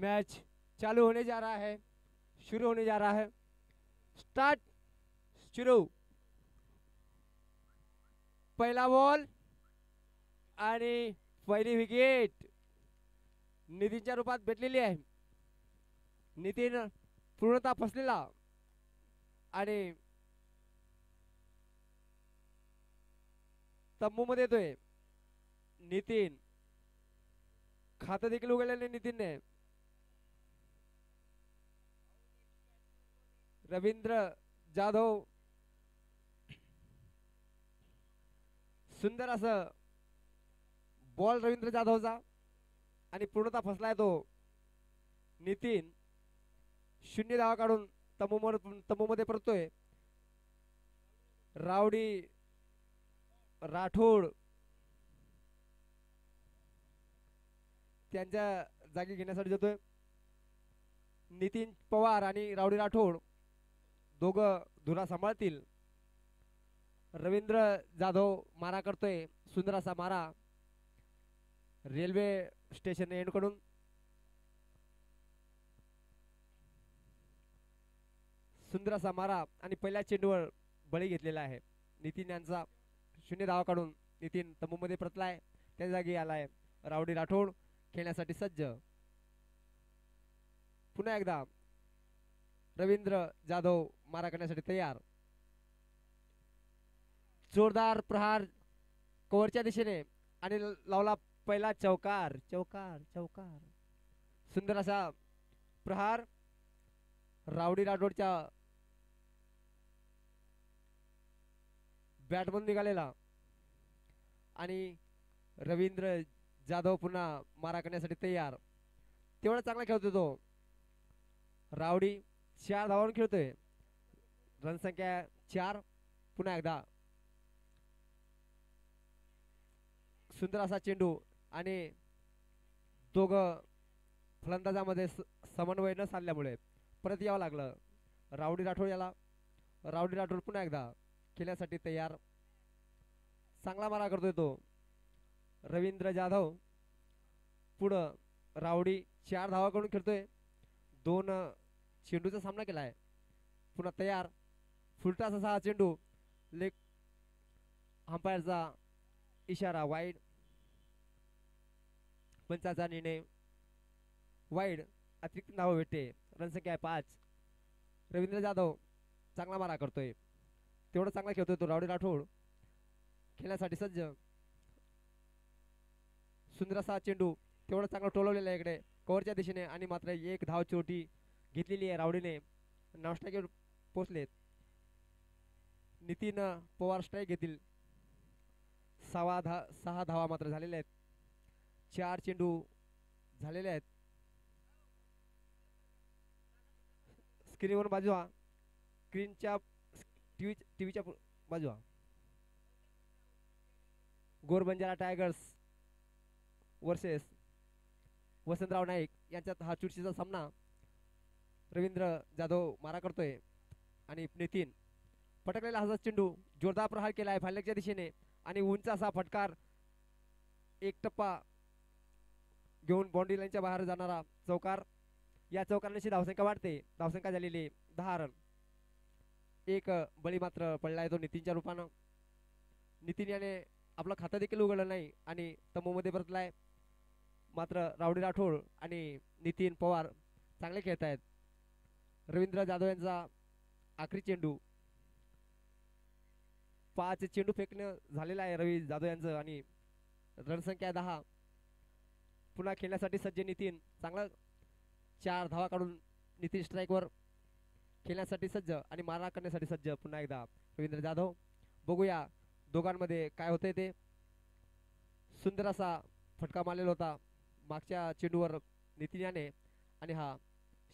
Match चालू होने जा रहा है, शुरू होने जा रहा है। स्टार्ट, शुरू। पहिला बॉल आणि पहिली विकेट नितीनच्या रूपात भेटलेली आहे. नितीन पूर्णतः फसलेला आणि तंबूमध्ये येतोय. नितीन खातं देखील उघडलेले नितीनने. रवींद्र जाधव सुंदर असं बॉल रवींद्र जाधवचा आणि पूर्णतः फसलाय तो. नितीन 0 धावा काढून तंबूमध्ये परतोय. रावडी राठोड त्यांच्या जागी घेण्यासाठी जातोय. नितीन पवार आणि रावडी राठोड दोघं धुरा सांभाळतील. रवींद्र जाधव मारा करतोय, सुंदर असा मारा रेल्वे स्टेशन एंड कडून. सुंदर असा मारा आणि पहिल्या चेंडूवर बळी घेतलेला आहे नितीन यांचा. 0 धावा काढून नितीन तंबूमध्ये परतलाय. त्या जागी आलाय रावडी राठोड खेळण्यासाठी सज्ज. पुन्हा एकदा रवींद्र जाधव मारा करण्यासाठी तयार. जोरदार प्रहार कव्हरच्या दिशेने आणि लावला पहिला चौकार. चौकार चौकार सुंदर असा प्रहार रावडी राठोडच्या बॅटमधून निघालेला आणि रवींद्र जाधव पुन्हा मारा करण्यासाठी तयार. तेवढा चांगला खेळतोय तो. रावडी 4 धावांवर खेळतोय. रणसंख्या 4. पुन्हा एकदा सुंदर असा चेंडू आणि दोघं फलंदाजामध्ये समन्वय न साधल्यामुळे परत यावं लागलं रावडी राठोड याला. रावडी राठोड पुन्हा एकदा खेळण्यासाठी तयार. चांगला मारा करतोय तो रवींद्र जाधव. पुढं रावडी 4 धावा करून खेळतोय. 2 चेंडूचा सामना केलाय. पुन्हा तयार. फुलटा असा हा चेंडू. लेग अंपायरचा इशारा वाईड. पंचाचा निर्णय वाईड. अतिरिक्त धाव भेटते. रणसंख्या 5. रवींद्र जाधव चांगला मारा करतोय. तेवढा चांगला खेळतोय तो रावडी राठोड खेळण्यासाठी सज्ज. सुंदर असा चेंडू तेवढा चांगला टोलवलेला आहे इकडे कव्हरच्या दिशेने आणि मात्र 1 धाव चोटी घेतलेली आहे रावडीने. नॉनस्ट्राईकवर पोहोचलेत. नितीन पवार स्ट्राईक घेतील. 6 धावा मात्र झालेल्या आहेत. 4 चेंडू झालेले आहेत. स्क्रीनवर बाजूला स्क्रीनच्या टीव्हीच्या बाजूला गोरबंजारा टायगर्स वर्सेस वसंतराव नाईक यांच्यात हा चुरशीचा सामना. रवींद्र जाधव मारा करतोय आणि नितीन पटकलेला हा चेंडू जोरदार प्रहार केलाय फायलकच्या दिशेने आणि उंच असा फटकार. 1 टप्पा घेऊन बाउंड्री लाईनच्या बाहेर जाणारा चौकार. या चौकारांची धावसंख्या वाढते. धावसंख्या झालेली 10 रन. 1 बळी मात्र पडलाय तो नितीनच्या रूपानं. नितीन याने आपलं खातं देखील उघडलं नाही आणि तंबूमध्ये परतलाय. मात्र रावडी राठोड आणि नितीन पवार चांगले खेळत आहेत. रवींद्र जाधव यांचा आखरी चेंडू. 5 चेंडू फेकणं झालेला आहे रवी जाधव यांचं आणि रणसंख्या 10. पुन्हा खेळण्यासाठी सज्ज नितीन. चांगला 4 धावा काढून नितीन स्ट्राईकवर खेळण्यासाठी सज्ज आणि मारा करण्यासाठी सज्ज. पुन्हा एकदा रवींद्र जाधव. बघूया दोघांमध्ये काय होतंय ते. सुंदर असा फटका मारलेला होता मागच्या चेंडूवर नितीन याने आणि हा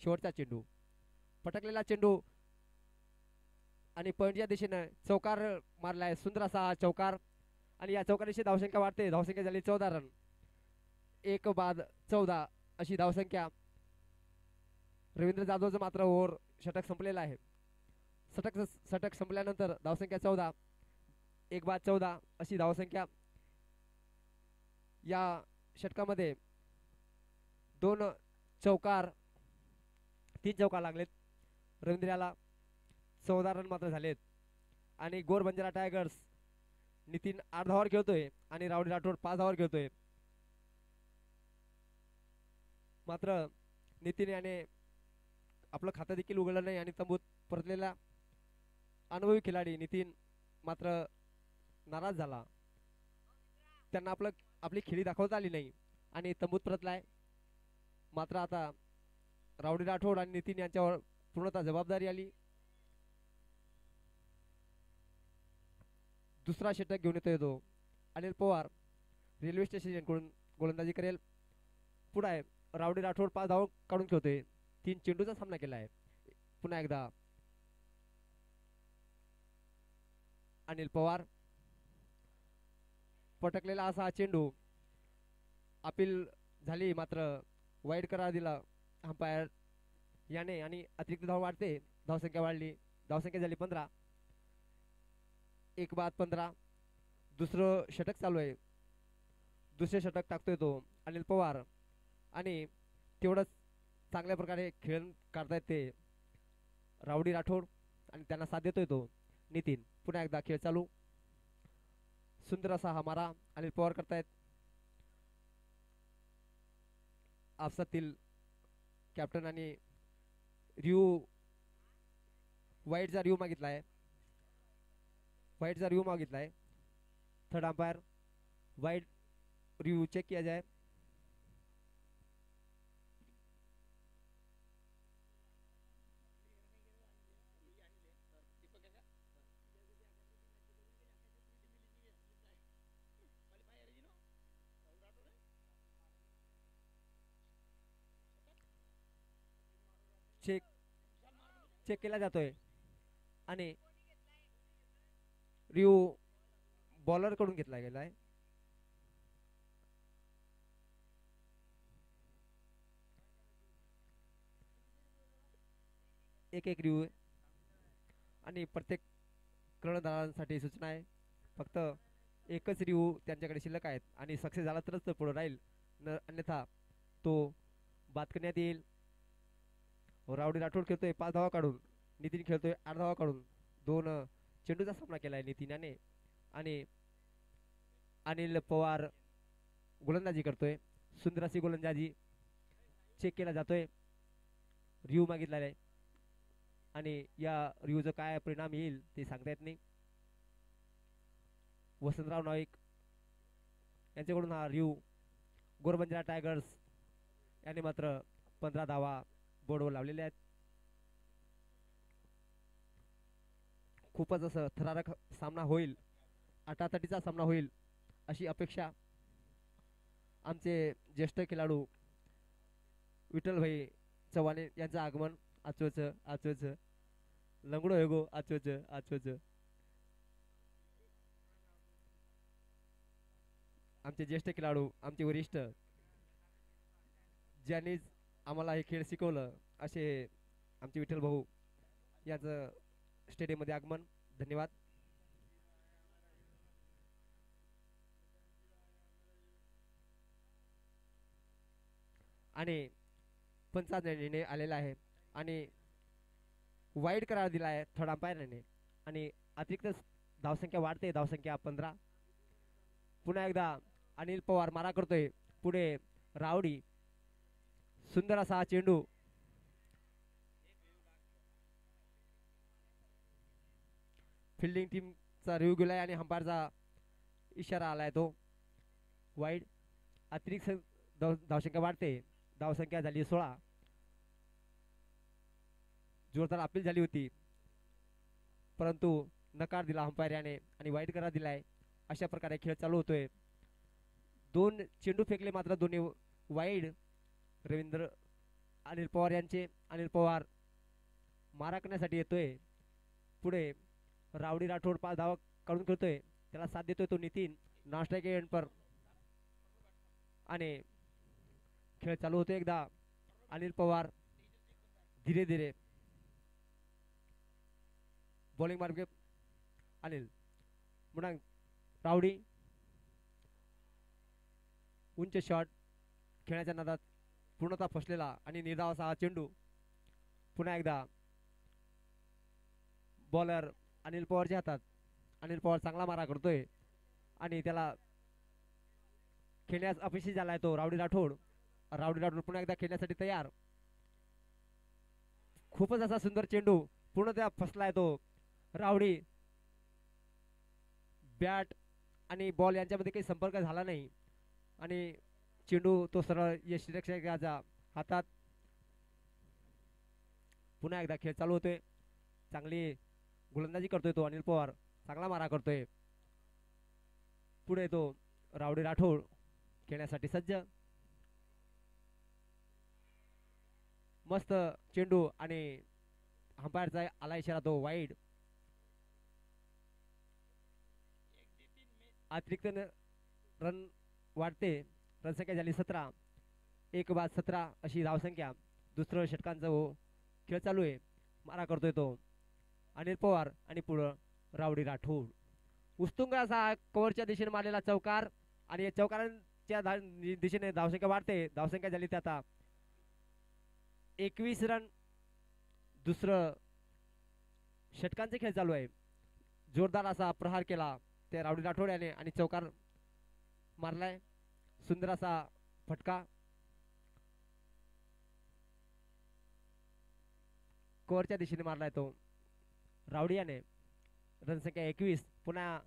शेवटचा चेंडू. पटकलेला चेंडू आणि पॉईंटच्या दिशेने चौकार मारलाय. सुंदर असा हा चौकार आणि या चौकाराची धावसंख्या वाढते. धावसंख्या झाली 14 रन. 1 बाद 14 अशी धावसंख्या. रवींद्र जाधवचं मात्र ओव्हर षटक संपलेलं आहे. षटक संपल्यानंतर धावसंख्या 14. 1 बाद 14 अशी धावसंख्या. या षटकामध्ये 2 चौकार 3 चौकार लागलेत. रवींद्रला 14 रन मात्र झालेत. आणि गोर बंजारा टायगर्स नितीन 8 धावावर खेळतोय आणि रावडी राठोड 5 धावावर खेळतोय. मात्र नितीन याने आपलं खातं देखील उघडलं नाही आणि तंबूत परतलेला अनुभवी खिलाडी नितीन मात्र नाराज झाला. त्यांना आपली खेळी दाखवता आली नाही आणि तंबूत परतलाय. मात्र आता रावडी राठोड आणि नितीन यांच्यावर पूर्णतः जबाबदारी आली. दुसरा षटक घेऊन येतो अनिल पवार रेल्वे स्टेशनकडून गोलंदाजी करेल. पुढे आहे रावडी राठोड 5 धावा काढून खेळतोय. 3 चेंडूचा सामना केला आहे. पुन्हा एकदा अनिल पवार पटकलेला असा चेंडू अपील झाली मात्र वाईड करार दिला अंपायर याने आणि अतिरिक्त धाव वाढते. धावसंख्या वाढली. धावसंख्या झाली 15. 1 बाद 15. दुसरं षटक चालू आहे. दुसरे षटक टाकतोय तो अनिल पवार आणि तेवढंच चांगल्या प्रकारे खेळ काढतायत ते रावडी राठोड आणि त्यांना साथ देतोय तो नितीन. पुन्हा एकदा खेळ चालू. सुंदर असा हा मारा अनिल पवार करतायत. आपसातील कॅप्टन आणि वाईटचा रिव्ह्यू मागितलाय. Third umpire wide review check किया जाए. चेक चेक केला जातोय आणि रिव्ह्यू बॉलर कडून घेतला गेलाय. एक रिव्ह्यू आणि प्रत्येक कर्णधारांसाठी सूचना आहे. फक्त एकच रिव्ह्यू त्यांच्याकडे शिल्लक आहेत आणि सक्सेस झाला तरच तो पुढे राहील, अन्यथा तो बाद करण्यात येईल. रावडी राठोड खेळतोय 5 धावा काढून. नितीन खेळतोय 8 धावा काढून. 2 चेंडूचा सामना केलाय नितीनाने आणि अनिल पवार गोलंदाजी करतोय. सुंदर अशी गोलंदाजी चेक केला जातोय. रिव्ह्यू मागितलेला आहे आणि या रिव्ह्यूचा काय परिणाम येईल ते सांगता येत नाही. वसंतराव नाईक यांच्याकडून हा रिव्ह्यू गोरबंजारा टायगर्स यांनी मात्र 15 धावा बोर्डवर लावलेले आहेत. खूपच असं थरारक सामना होईल, आटातटीचा सामना होईल अशी अपेक्षा आमचे ज्येष्ठ खेळाडू विठ्ठलभाई चव्हाण यांचं आगमन. आचोच लंगडो हेगो आचोच आमचे ज्येष्ठ खेळाडू, आमचे वरिष्ठ ज्यांनी आम्हाला हे खेळ शिकवलं असे आमचे विठ्ठल भाऊ यांचं स्टेडियम मध्ये आगमन. धन्यवाद. आणि पंचाचा निर्णय आलेला आहे आणि वाईड करार दिला आहे थर्ड अंपायरने आणि अतिरिक्त धावसंख्या वाढते. धावसंख्या 15. पुन्हा एकदा अनिल पवार मारा करतोय. पुढे रावडी. सुंदर असा हा चेंडू फिल्डिंग टीमचा रिव्ह्यू गेलाय आणि अंपायरचा इशारा आलाय तो वाईड. अतिरिक्त धावसंख्या वाढते. धावसंख्या झाली 16. जोरदार अपील झाली होती परंतु नकार दिला अंपायर याने आणि वाईड करार दिलाय. अशा प्रकारे खेळ चालू होतोय. 2 चेंडू फेकले मात्र दोन्ही वाईड. रवींद्र अनिल पवार यांचे. अनिल पवार मारा करण्यासाठी येतोय. पुढे रावडी राठोड 5 धावा काढून खेळतोय. त्याला साथ देतोय तो नितीन नॉन स्ट्राइक एंड पर आणि खेळ चालू होतो एकदा. अनिल पवार धीरे धीरे बॉलिंग मार्ग. अनिल पुन्हा रावडी उंच शॉट खेळण्याच्या नादात पूर्णतः फसलेला आणि निर्धाव असा हा चेंडू पुन्हा एकदा बॉलर अनिल पवारच्या हातात. अनिल पवार चांगला मारा करतोय आणि त्याला खेळण्यास अपयशी झालाय तो रावडी राठोड. रावडी राठोड पुन्हा एकदा खेळण्यासाठी तयार. खूपच असा सुंदर चेंडू पूर्ण त्या फसलाय तो. रावडी बॅट आणि बॉल यांच्यामध्ये काही संपर्क झाला नाही आणि चेंडू तो सरळ यष्टीरक्षकाच्या हातात. पुन्हा एकदा खेळ चालू होतोय. चांगली गोलंदाजी करतोय तो अनिल पवार. चांगला मारा करतोय. पुढे तो रावडी राठोड खेळण्यासाठी सज्ज. मस्त चेंडू आणि अंपायरचा आला इशारा तो वाईड. अतिरिक्त रन वाढते. रनसंख्या झाली 17. 1 बाद 17 अशी धावसंख्या. दुसरं षटकांचा खेळ चालू आहे. मारा करतोय तो अनिल पवार आणि पुढं रावडी राठोड. उत्तुंग असा कव्हरच्या दिशेने मारलेला चौकार आणि या चौकारांच्या दिशेने धावसंख्या वाढते. धावसंख्या झाली ते आता 21 रन. दुसरं षटकांचे खेळ चालू आहे. जोरदार असा प्रहार केला त्या रावडी राठोड याने आणि चौकार मारलाय. सुंदर असा फटका कव्हरच्या दिशेने मारलाय तो रावडी याने. रनसंख्या 21. पुन्हा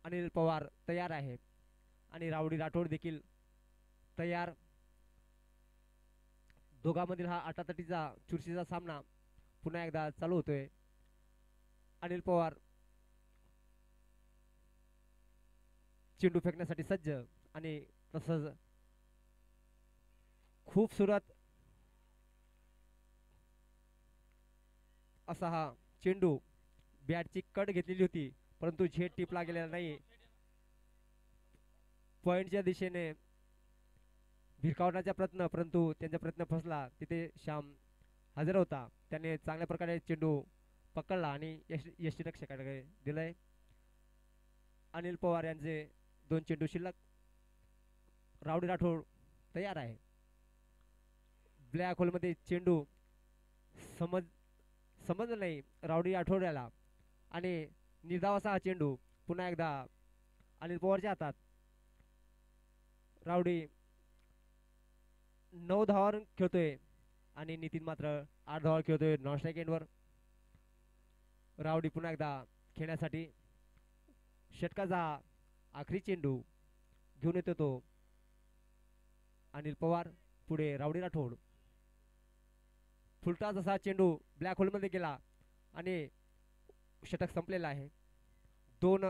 अनिल पवार तयार आहे आणि रावडी राठोड देखील तयार. दोघांमधील हा आटातटीचा चुरशीचा सामना पुन्हा एकदा चालू होतोय. अनिल पवार चेंडू फेकण्यासाठी सज्ज आणि तसंच खूबसूरत असा हा चेंडू. बॅटची कट घेतलेली होती परंतु झेड टिपला गेलेला नाही. पॉइंटच्या दिशेने भिरकावण्याचा प्रयत्न परंतु त्यांचा प्रयत्न फसला. तिथे श्याम हजर होता. त्याने चांगल्या प्रकारे चेंडू पकडला आणि यष्टीरक्षकाकडे दिलंय. अनिल पवार यांचे 2 चेंडू शिल्लक. रावडी राठोड तयार आहे. ब्लॅक होलमध्ये चेंडू समजलं नाही रावडी राठोड्याला आणि निर्धाव असा हा चेंडू पुन्हा एकदा अनिल पवारच्या हातात. रावडी 9 धावावर खेळतोय आणि नितीन मात्र 8 धावावर खेळतोय नॉन स्ट्राईक एंडवर. रावडी पुन्हा एकदा खेळण्यासाठी षटकाचा आखरी चेंडू घेऊन येतो तो अनिल पवार. पुढे रावडी राठोड. फुलटा जसा चेंडू ब्लॅक होलमध्ये गेला आणि षटक संपलेला आहे. 2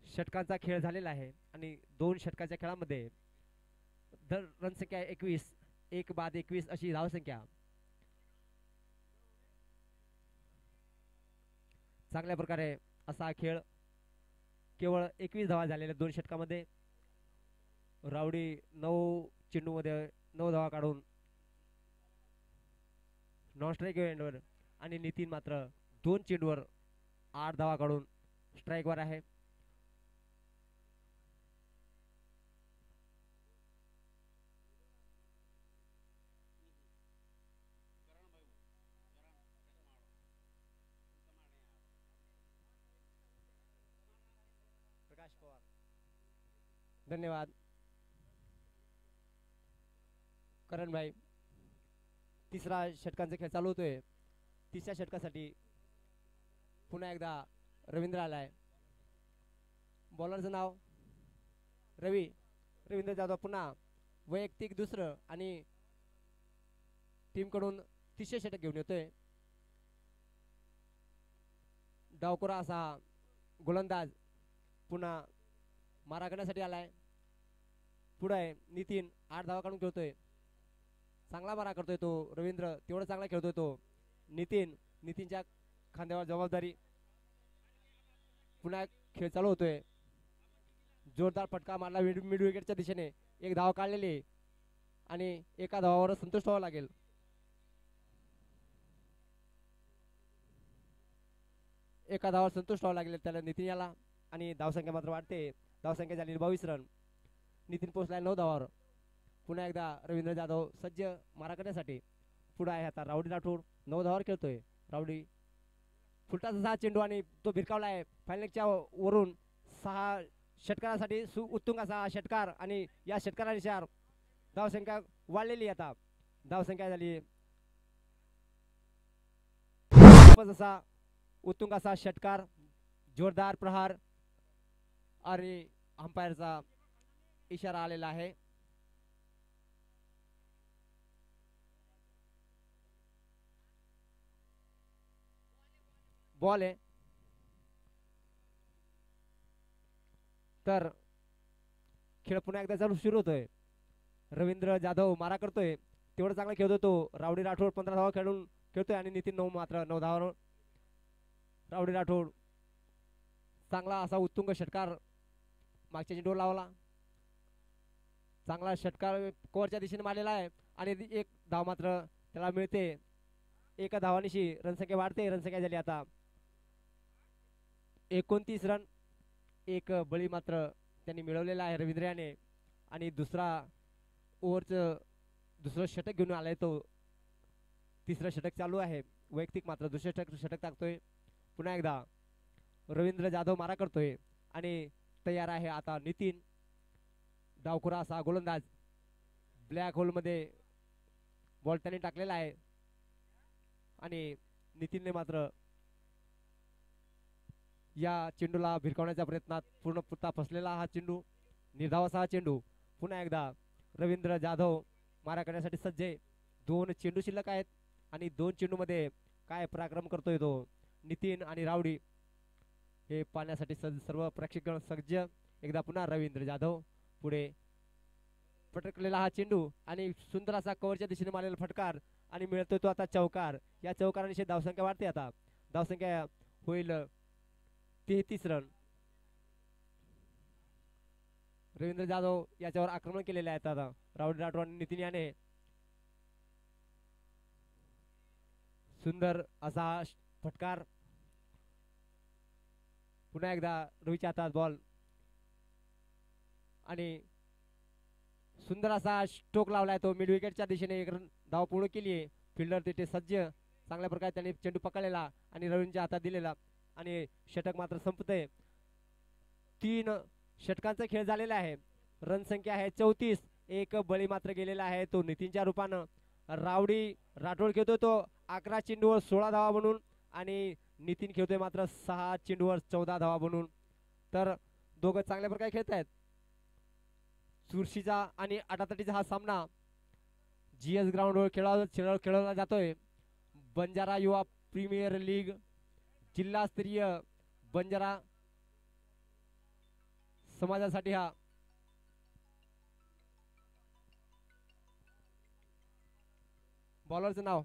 षटकांचा खेळ झालेला आहे आणि 2 षटकाच्या खेळामध्ये रनसंख्या 21. 1 बाद 21 अशी धावसंख्या. चांगल्या प्रकारे असा खेळ. केवळ 21 धावा झालेल्या 2 षटकामध्ये. रावडी 9 चेंडूमध्ये 9 धावा काढून नॉन स्ट्राईक एंडवर आणि नितीन मात्र 2 चेंडूवर 8 धावा काढून स्ट्राईकवर आहे. प्रकाश पवार धन्यवाद. करण भाई. तिसरा षटकांचा खेळ चालू होतोय. तिसऱ्या षटकासाठी पुन्हा एकदा रवींद्र आलाय. बॉलरचं नाव रवींद्र जाधव. पुन्हा वैयक्तिक दुसरं आणि टीमकडून तिसरे षटक घेऊन येतोय. डावखोरा असा गोलंदाज पुन्हा मारा करण्यासाठी आलाय. पुढे नितीन 8 धावा काढून खेळतोय. चांगला मारा करतोय तो रवींद्र. तेवढा चांगला खेळतोय तो नितीनच्या खांद्यावर जबाबदारी. पुन्हा खेळ चालू होतोय. जोरदार फटका मारला मिड विकेटच्या दिशेने. 1 धाव काढलेली आणि एका धावावर संतुष्ट व्हावं लागेल. एका धावावर संतुष्ट व्हावं लागेल त्याला नितीन याला आणि धावसंख्या मात्र वाढते. धावसंख्या झाली 22 रन. नितीन पोहोचलाय 9 धावावर. पुन्हा एकदा रवींद्र जाधव सज्ज मारा करण्यासाठी पुढे आहे आता राऊडी राठोड 9 धावावर खेळतोय राऊडी फुलटाचा 6 चेंडू आणि तो भिरकावला आहे फायनलच्या वरून 6 षटकारासाठी उत्तुंग असा षटकार आणि या षटकारानुसार धावसंख्या वाढलेली आता धावसंख्या झाली असा उत्तुंग असा षटकार जोरदार प्रहार आणि अंपायरचा इशारा आलेला आहे बॉल आहे तर खेळ पुन्हा एकदा चालू सुरू होतोय रवींद्र जाधव मारा करतोय तेवढं चांगला खेळतो तो राऊडी राठोड 15 धावा खेळून खेळतोय आणि नितीन 9 धावावर राऊडी राठोड चांगला असा उत्तुंग षटकार मागच्या चेंडूवर लावला चांगला षटकार कोरच्या दिशेने मारलेला आहे आणि एक धाव मात्र त्याला मिळते एका धावानिशी रनसंख्या वाढते रनसंख्या झाली आता 29 रन एक बळी मात्र त्यांनी मिळवलेला आहे रवींद्र याने आणि दुसरा ओव्हरचं दुसरं षटक घेऊन आलाय तो तिसरं षटक चालू आहे वैयक्तिक मात्र दुसरं षटक टाकतोय पुन्हा एकदा रवींद्र जाधव मारा करतोय आणि तयार आहे आता नितीन डावखुरा असा गोलंदाज ब्लॅक होल मध्ये बॉल त्याने टाकलेला आहे आणि नितीनने मात्र या चेंडूला भिरकावण्याच्या प्रयत्नात पूर्णपणे फसलेला हा चेंडू निर्धावाचा हा चेंडू पुन्हा एकदा रवींद्र जाधव मारा करण्यासाठी सज्ज आहे 2 चेंडू शिल्लक आहेत आणि 2 चेंडू मध्ये काय पराक्रम करतोय तो नितीन आणि रावडी हे पाहण्यासाठी सर्व प्रेक्षकगण सज्ज एकदा पुन्हा रवींद्र जाधव पुढे पटकलेला हा चेंडू आणि सुंदर असा कव्हरच्या दिशेने मारलेला फटकार आणि मिळतोय तो आता चौकार या चौकारांशी धावसंख्या वाढते आता धावसंख्या होईल 33 रन रवींद्र जाधव याच्यावर आक्रमण केलेले आहेत आता राऊडी राठोड आणि नितीन याने सुंदर असा फटकार पुन्हा एकदा रोहितच्या हातात बॉल आणि सुंदर असा स्ट्रोक लावलाय तो मिड विकेटच्या दिशेने एक धाव पूर्ण केली आहे फिल्डर तिथे सज्ज चांगल्या प्रकारे त्यांनी चेंडू पकडलेला आणि रवींद्रच्या हातात दिलेला आणि षटक मात्र संपतंय 3 षटकांचा खेळ झालेला आहे रन संख्या आहे 34 एक बळी मात्र गेलेला आहे तो नितीनच्या रूपानं रावडी राठोड खेळतोय तो 11 चेंडूवर 16 धावा बनून आणि नितीन खेळतोय मात्र 6 चेंडूवर 14 धावा बनून तर दोघं चांगल्या प्रकारे खेळत आहेत चुरशीचा आणि आटातटीचा हा सामना जीएस ग्राउंडवर खेळवला जातोय बंजारा युवा प्रीमियर लीग जिल्हास्तरीय बंजारा समाजासाठी हा बॉलरचं नाव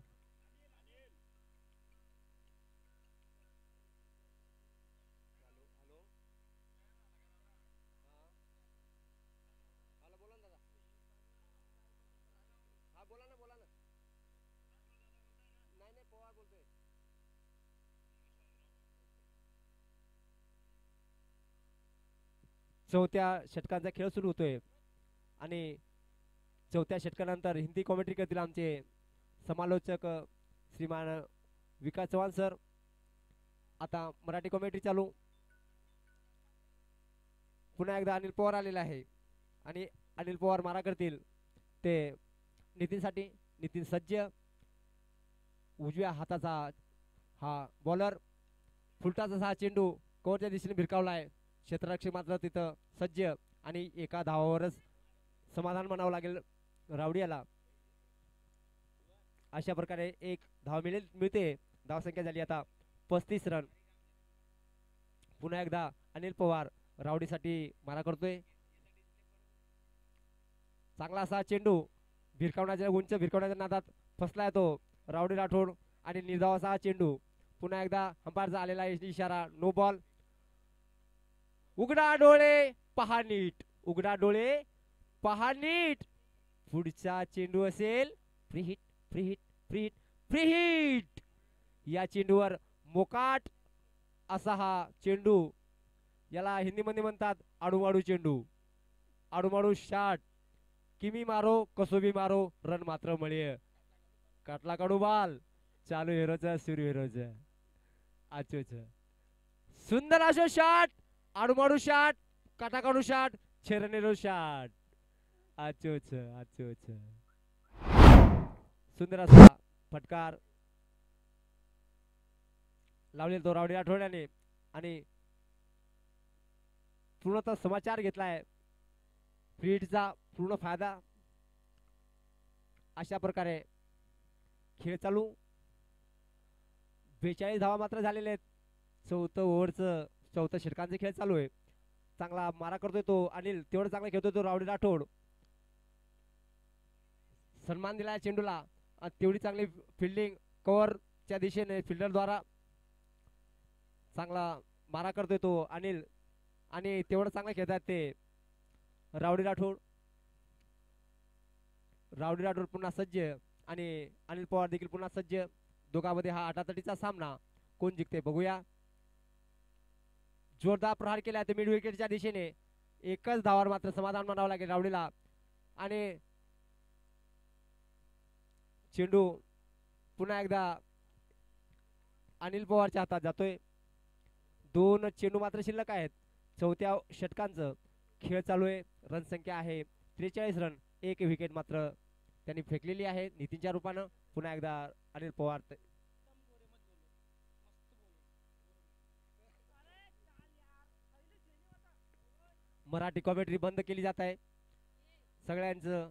चौथ्या षटकांचा खेळ सुरू होतोय आणि चौथ्या षटकानंतर हिंदी कॉमेंट्री करतील आमचे समालोचक श्रीमान विकास चव्हाण सर आता मराठी कॉमेंट्री चालू पुन्हा एकदा अनिल पवार आलेला आहे आणि अनिल पवार मारा करतील ते नितीनसाठी नितीन सज्ज उजव्या हाताचा हा बॉलर फुलटाचा हा चेंडू कव्हरच्या दिशेने भिरकावलाय क्षेत्ररक्षक मात्र तिथं सज्ज आणि एका धावावरच समाधान मानावं लागेल रावडी याला अशा प्रकारे एक धाव मिळते धावसंख्या झाली आता 35 रन पुन्हा एकदा अनिल पवार रावडीसाठी मारा करतोय चांगला असा चेंडू भिरकावण्याच्या उंच भिरकावण्याच्या नादात फसलाय तो रावडी राठोड आणि निर्धाव असा चेंडू पुन्हा एकदा अंपायरचा आलेला इशारा नो बॉल उघडा डोळे पहा नीट उघडा डोळे पहा नीट पुढचा चेंडू असेल free hit free hit free hit free hit या चेंडूवर मोकाट असा हा चेंडू याला हिंदीमध्ये म्हणतात आडूमाडू चेंडू आडूमाडू शॉट किमी मारो कसो बी मारो रन मात्र मिळे काटला काढू बाल चालू हिरोचा सुरू हिरोचा अच्छा सुंदर अशा शॉट आडूमाडू शॉट काटा काढू शॉट छेरनेरो शॉट अच्छा सुंदर असा फटकार लावलेला तो रावडी आठवड्याने आणि पूर्णतः समाचार घेतलाय फ्रीडचा पूर्ण फायदा अशा प्रकारे खेळ चालू 42 धावा मात्र झालेले आहेत चौथं ओव्हरचं चौथं षटकांचे खेळ चालू आहे चांगला मारा करतोय तो अनिल तेवढं चांगला खेळतोय तो रावडी राठोड सन्मान दिलाय चेंडूला तेवढी चांगली फिल्डिंग कव्हरच्या दिशेने फिल्डर द्वारा चांगला मारा करतोय तो अनिल आणि तेवढं चांगलं खेळतात ते रावडी राठोड पुन्हा सज्ज आणि अनिल पवार देखील पुन्हा सज्ज दोघांमध्ये हा आटातटीचा सामना कोण जिंकते बघूया जोरदार प्रहार केला ते मिड विकेटच्या दिशेने एकच धावावर मात्र समाधान मानावं लागेल रावडीला आणि चेंडू पुन्हा एकदा अनिल पवारच्या हातात जातोय 2 चेंडू मात्र शिल्लक आहेत चौथ्या षटकांचं खेळ चालू आहे रन संख्या आहे 43 रन 1 विकेट मात्र त्यांनी फेकलेली आहे नितीनच्या रूपानं पुन्हा एकदा अनिल पवार मराठी कॉमेंट्री बंद केली जात आहे सगळ्यांचं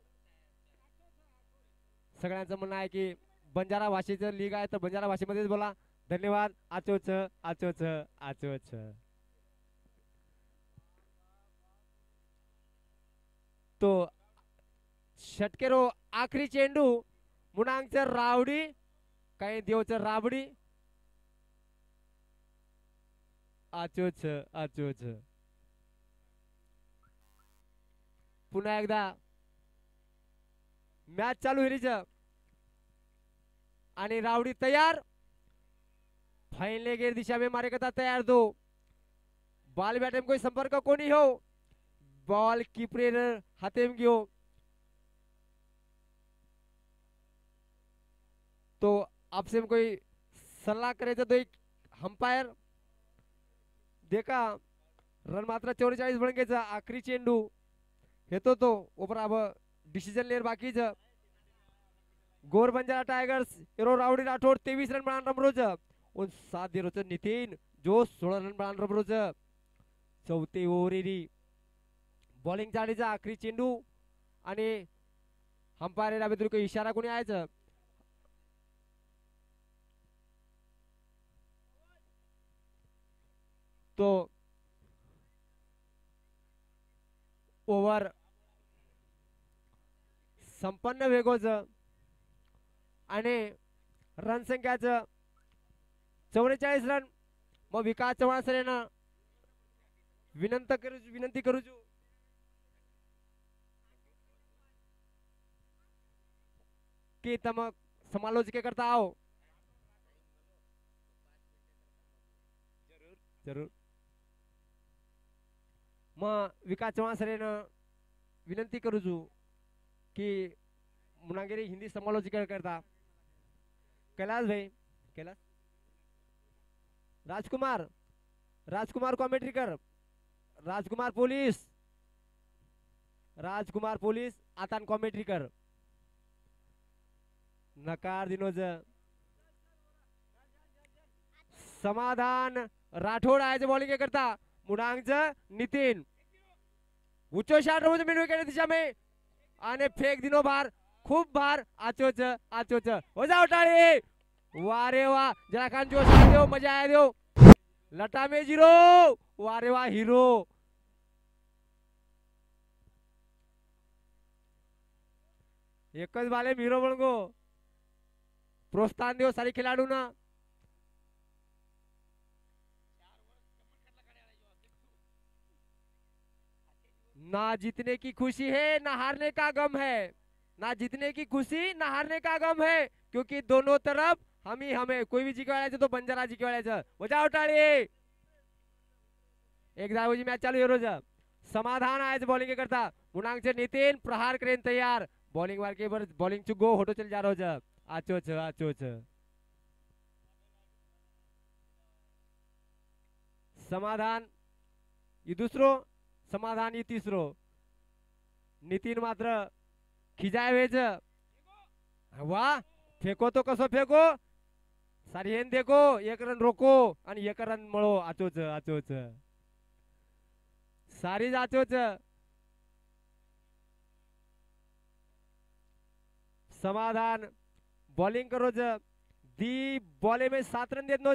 म्हणणं आहे की बंजारा भाषेचं लीग आहे तर बंजारा भाषेमध्येच बोला धन्यवाद आचोच तो षटकेरो आखरी चेंडू मुणांगचं रावडी काही देवचं राबडी आचोच पुन्हा एकदा मॅच चालू हिरीच आणि रावडी तैयार फाइनले गेर दिशा में मारे करता तैयार दो बॉल बैटे में कोई संपर्क कोनी हो बॉल कीपर हाथे में गयो तो आपसे में कोई सल्ला करे तो एक अंपायर देखा रन मात्र 44 बळंगेचा आखरी चेंडू येतो तो ऊपर अब डिसिजन लेर बाकीच गोर बंजारा टाइगर्स एरो रावडी राठोड 23 रन बनान रमरोज उन 7 दिरोच नितीन जो 16 रन बनान रमरोज चौथे ओव्हरेरी बॉलिंग जाडीचा आखरी चेंडू आणि अंपायर अभिदुर्ग इशारा कोणी आयचं तो ओव्हर संपन्न वेगोज आणि रन संख्याचं 44 रन मग विकास चव्हाण सर यांना विनंती करू की तम समालोचके करता आओ जरूर मग विकास चव्हाण सर यांना विनंती करू की मुनागिरी हिंदी समालोचना करता कैलाश भाई कैलाश राजकुमार कॉमेंट्री कर राजकुमार पोलीस आता कॉमेंट्री कर नकार दिनोज समाधान राठोड आहे बॉलिंग करता मुडांगच नितीन उच्च शॉट रोज मिड विकेट दिशा में आने फेक दिनो बार खूब बार आचोच हो जाओ टाळी वारे वा जरा कान जोश देव मजा आया देव लटा में 0 वारे वा हीरो एकच बाले हीरो बनगो प्रोत्साहन देव सारी खिलाड़ू ना जीतने की खुशी है ना हारने का गम है ना जीतने की खुशी ना हारने का गम है क्योंकि दोनों तरफ हम ही हमें कोई भी जिंकवायचं तो बंजारा जिंकवायचं बजाव टाळी एक धावेची मॅच चालू आहे रोज समाधान आज बॉलिंग करता मुनांगचे नितीन प्रहार करेन तैयार बॉलिंग वार के बॉलिंग चु गो होटो चल जा रहो छ आचो छ समाधान ये दुसरो समाधान ये तिसरो नितीन मात्र खिजाय वेज वाह फेको तो कसो फेको सारी हेन देखो एक रन रोको आणि एक रन मळो आचोच सारी आचोच समाधान बॉलिंग करो दी बॉले में 7 रन देत नो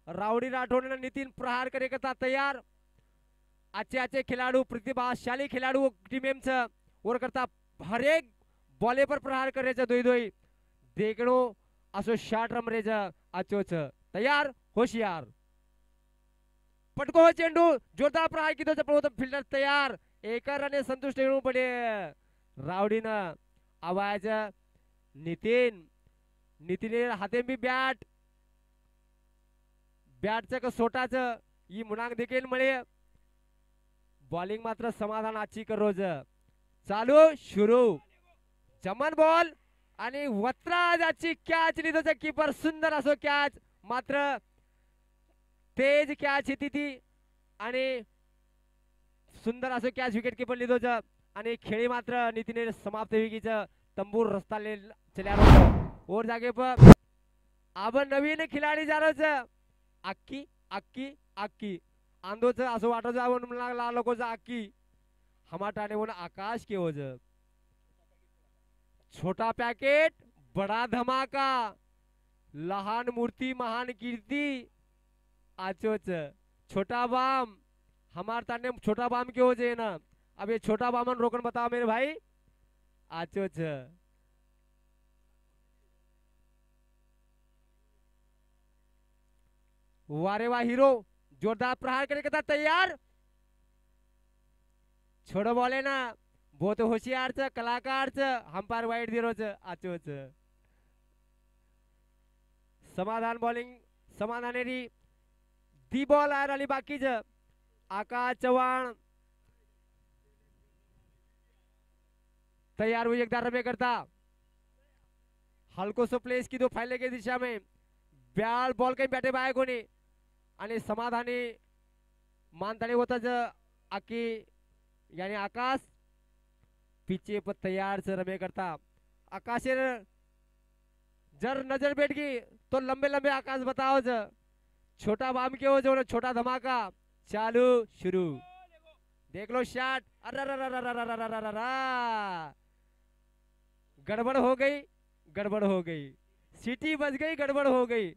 रावडी राठोड ने नितीन प्रहार करे करता तैयार अच्छे खिलाड़ू प्रतिभाशाली खिलाड़ू टीम एम और करता हर एक बॉले पर प्रहार करे दोई देखणो असो शॉट रमरे आचोच तैयार होशियार पटको हो चेंडू जोरदार प्रहार की तो फिल्डर तैयार एक रन संतुष्ट पडे रावडीनं आवाज नितीन हाते भी बॅटचं सोटाचं ही मुनांग देखील मिळे बॉलिंग मात्र समाधान आजची कर रोज चालू सुरू चमन बॉल आणि वत्राज आजची कॅच लिहितो कीपर सुंदर असो कॅच मात्र तेज कॅच येते ती आणि सुंदर असो कॅच विकेट कीपर लिहितो आणि खेळी मात्र नितीने समाप्त विकीच तंबूर रस्ता ले चल्या और जागे पर अब नवीन खिलाडी जा रहा अक्की अक्की अक्की आंदोच असं वाटत जाऊन लागला लोकोच अक्की हमाटाने बोल आकाश के वज छोटा पॅकेट बडा धमाका लहान मूर्ति महान कीर्ति आचोच छोटा बाम हमार ताने छोटा बाम के वजह ना अब ये छोटा बामन रोकन बताओ मेरे भाई आचोच वारे वाह हीरो जोरदार प्रहार करने का तैयार छोड़ो बोले ना बहुत होशियार कलाकार अंपायर वाइट दिरो आचोच समाधान बॉलिंग समाधान दी बॉल आयर आली बाकी आकाश चव्हाण तैयार हुई एकदा रमे करता हल्को सो प्लेस की दो फैले के दिशा में ब्याल बॉल कहीं बैठे बाय कोणी आणि समाधानी मानतानी होता आकी यानी आकाश पीछे पर तैयार से रमे करता आकाश जर नजर बैठ गई तो लंबे लंबे आकाश बताओ छोटा बाम के हो जो छोटा धमाका चालू शुरू देख लो शॉट गड़बड़ हो गई सिटी बज गई गड़बड़ हो गई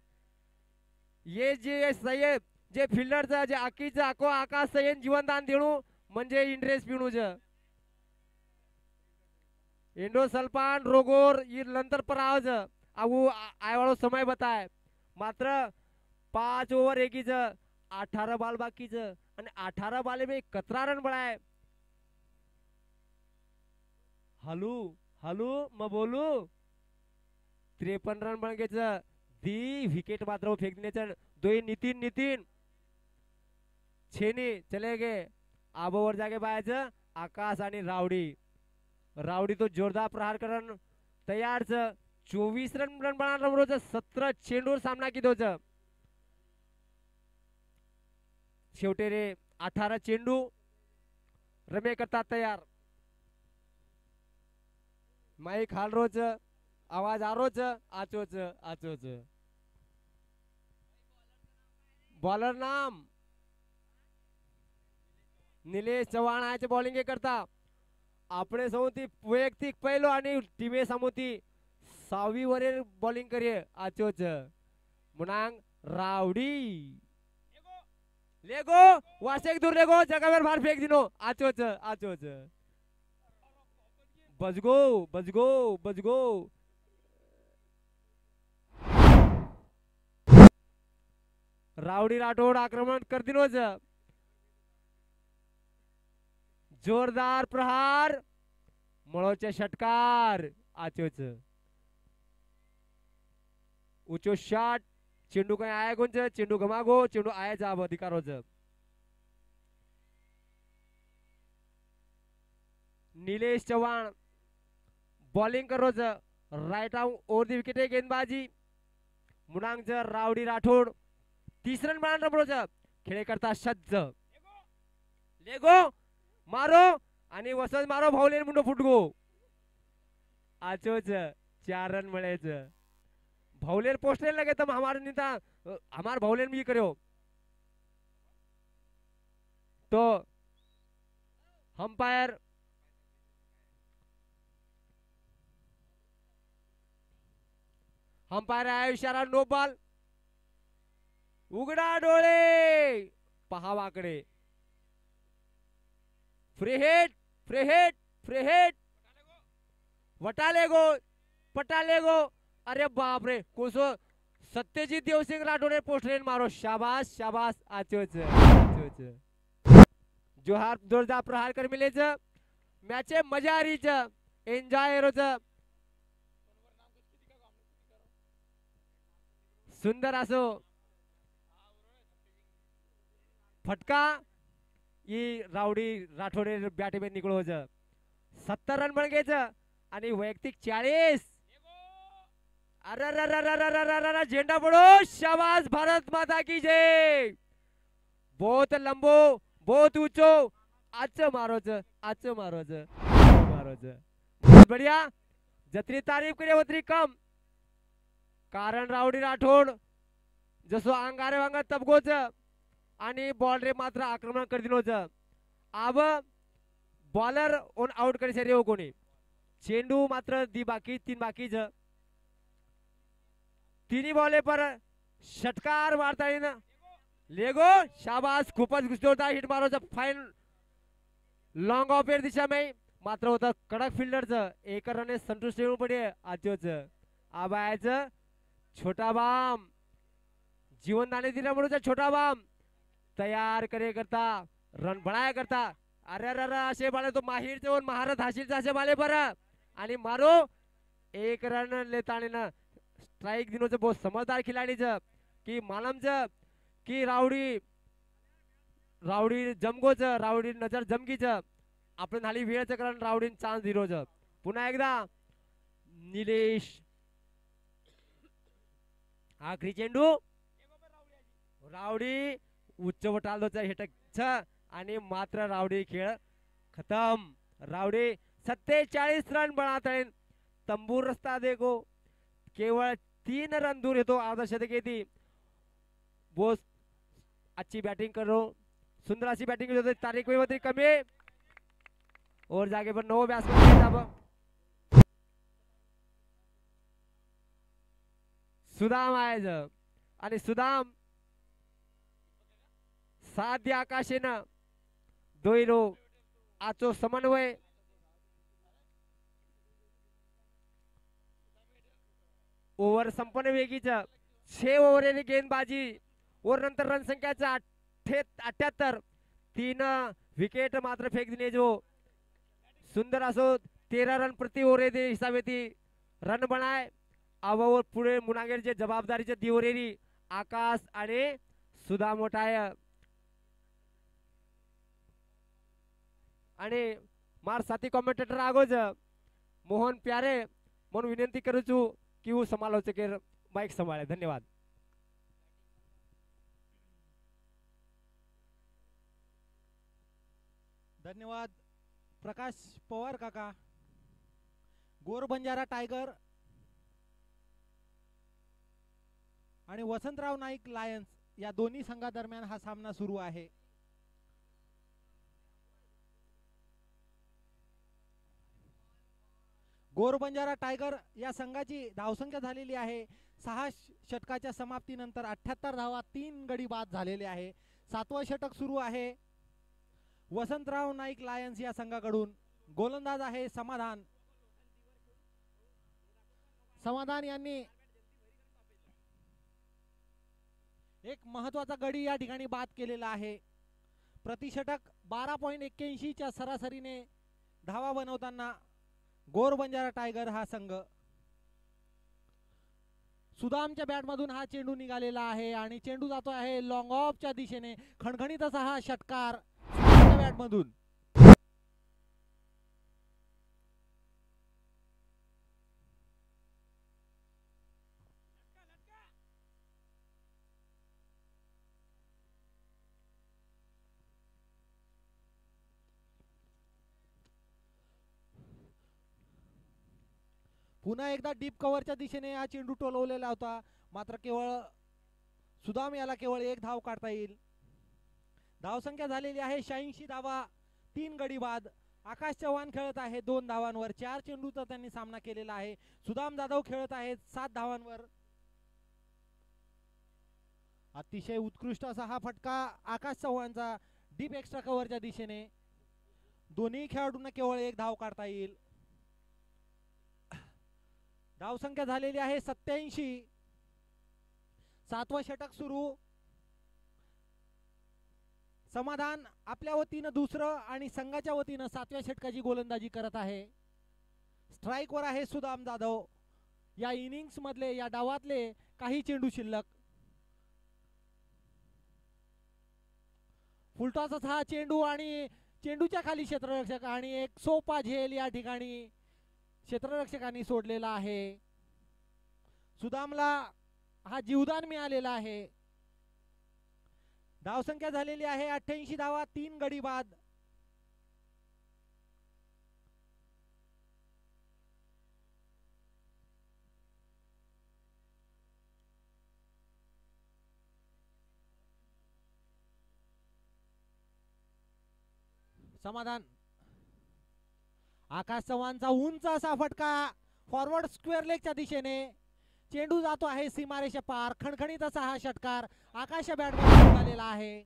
ये जे सय्यद जे फिल्डरचा जे आकीचा आको आकाश सय्यद जीवनदान देणू म्हणजे इंड्रेस पिणू इंडो सल्फान रोगोर ये नंतर पर आज आवू आय वालो समय बताए मात्र 5 ओवर एकीच 18 बॉल बाकीच आणि 18 बॉल में 17 रन बढ़ाए हलू हलू मैं बोलू 53 रन बन गए दी विकेट मात्र फेक देने दो नितीन छेनी चले गए अब ओवर जाके बायच आकाश आणि रावडी तो जोरदार प्रहार करन तैयार 24 रन बनाना रोज 17 चेंडूर सामना की दोज शेवटे रे 18 चेंडू रमे करता तैयार माइक हाल रोज आवाज आ रोज आचोच बॉलर नाम निलेश चव्हाण आहे बॉलिंग करता आपणे समोती वैयक्तिक पहिलो आणि टीमे समोती 6वी वरील बॉलिंग करिये आचोच मुनांग रावडी लेगो वासेक दूर लेगो जगावर बाहेर फेक दिनो आचोच बजगो रावडी राठोड आक्रमण कर दिनोज जोरदार प्रहार मळोचे षटकार आचोच ऊंचो शॉट चेंडू काय आया गुंज चेंडू गमागो चेंडू आया जाब अधिकारोज निलेश चव्हाण बॉलिंग करोच right arm over the wicket गेंदबाजी मुनांग रावडी राठोड 30 रन बनारोज खेळ करता सज्ज लेगो मारो आणि वसंत मारो भावलेन मुंडो फुटगो आचोच 4 रन मळेच भावलेर पोस्टेल लगे तम हमार नेता हमार भावलेन भी करो तो अंपायर आहे इशारा नो बॉल उघडा डोळे पहावाकडे फ्री हिट वटाले गो पटाले गो अरे बाप रे कोसो सत्यजित देवसिंग राठोडे पोस्टरेन मारो शाबाश शाबाश आचोच जोहार जोरदार प्रहार कर मिलेच मॅच मजा आ रहीच एन्जॉय रोज सुंदर असो फटका ये रावडी राठोडे बॅटे में निकलो 70 रन बन गए आणि वैयक्तिक 40 अरे झेंडा पडो शाबाश भारत माता की जय बहुत लंबो बहुत ऊंचो आज मारोज बहुत बढ़िया जत्री तारीफ करे उतरी कम कारण रावडी राठोड जसो अंगारे वांगा तबगोच आणि बॉल रे मात्र आक्रमण कर दिनोच अब बॉलर ऑन आउट करे सरी हो कोणी चेंडू मात्र दी बाकी 3 बाकी तिन्ही बॉले पर षटकार मारता येईन लेगो शाबाश खूपच जोरदार हिट मारो फाइन लॉन्ग ऑफेर दिशा में मात्र होता कडक फिल्डर एक रन संतुष्ट येऊन पडे आजोच आबायच छोटा बाम जीवन दाने दिला म्हणून छोटा बाम तयार करे करता रन बनाया करता अरे असे बाले तो माहिर चे महारत हासिल असे बाले पर आणि मारो एक रन लेता ना स्ट्राइक दिनों बहुत समझदार खिलाड़ी की मालम की रावडी जमगोच रावडी नजर जमगीच आपण झाली वेळच कारण रावडी चान्स दिरोज पुन्हा एकदा निलेश आखरी चेंडू रावडी उच्च वटालोच हेटक आणि मात्र रावडी खेळ खतम रावडी 47 रन बनाता तंबूर रस्ता देखो केवळ 3 रन दूर येतो अर्धा शतक येते बोस अच्छी बैटिंग करो सुंदर अच्छी बैटिंग होती तारीख में कमी और जागे पर 9 बैट्समैन सुदाम आयज आणि सुदाम साध्य आकाशेनं दोयरो आचो समन्वय ओव्हर संपन्न वेगीच 6 ओव्हर गेंदबाजी और नंतर रन संख्या 78 3 विकेट मात्र फेक दिने जो सुंदर असो 13 रन प्रति ओव्हर दे हिसाबे ती रन बनाय अब पुढे मुनागेरचे जबाबदारीचे दिवरेरी आकाश आणि सुधा मोठाय आणि मार साथी कॉमेंटेटर आगोज मोहन प्यारे म्हणून विनंती करू छु की वो समालोचक माइक संभाळे धन्यवाद धन्यवाद प्रकाश पवार काका गोर बंजारा टायगर आणि वसंतराव नाईक लायन्स या दोन्ही संघादरम्यान हा सामना सुरू आहे गोर बंजारा टायगर या संघाची धावसंख्या झालेली आहे 6 षटकाच्या समाप्तीनंतर 78 धावा 3 गडी बाद झालेले आहे 7वे षटक सुरू आहे वसंतराव नाईक लायन्स या संघाकडून गोलंदाज आहे समाधान यांनी एक महत्वाचा गडी या ठिकाणी बाद केलेला आहे प्रति षटक 12.81 च्या सरासरीने धावा बनवताना गोर बंजारा टायगर हा संघ सुदामच्या बॅट मधून हा चेंडू निघालेला आहे आणि चेंडू जातो आहे लॉंग ऑफ च्या दिशेने खणखणीत असा हा षटकार सुदामच्या बॅट मधून पुन्हा एकदा डीप कव्हरच्या दिशेने हा चेंडू टोलवलेला होता, मात्र केवळ सुदाम याला केवळ 1 धाव काढता येईल. धावसंख्या झालेली आहे 86 धावा, 3 गडी बाद. आकाश चव्हाण खेळत आहे 2 धावांवर. 4 चेंडूचा त्यांनी सामना केलेला आहे. सुदाम जाधव खेळत आहेत 7 धावांवर. अतिशय उत्कृष्ट असा हा फटका आकाश चव्हाणचा डीप एक्स्ट्रा कव्हरच्या दिशेने. दोन्ही खेळाडूंना केवळ 1 धाव काढता येईल. धावसंख्या झालेली आहे 87. 7वं षटक सुरू. समाधान आपल्या वतीनं दुसरं आणि संघाच्या वतीनं 7व्या षटकाची गोलंदाजी करत आहे. स्ट्राइक वर आहे सुदाम जाधव. या इनिंग्स मधले, या डावातले काही चेंडू शिल्लक. फुलटॉसच हा चेंडू आणि चेंडूच्या खाली क्षेत्ररक्षक आणि एक सोपा झेल या ठिकाणी क्षेत्ररक्षकांनी सोडलेला आहे. सुदामला हा जीवदान मिळालेला आहे. धावसंख्या झालेली आहे 88 धावा, 3 गडी बाद. समाधान. आकाश चव्हाणचा उंच असा फटका फॉरवर्ड स्क्वेअर लेगच्या दिशेने. चेंडू जातो आहे सीमारेषा पार. खणखणीत असा हा षटकार आकाशच्या बॅटमध्ये उडालेला आहे.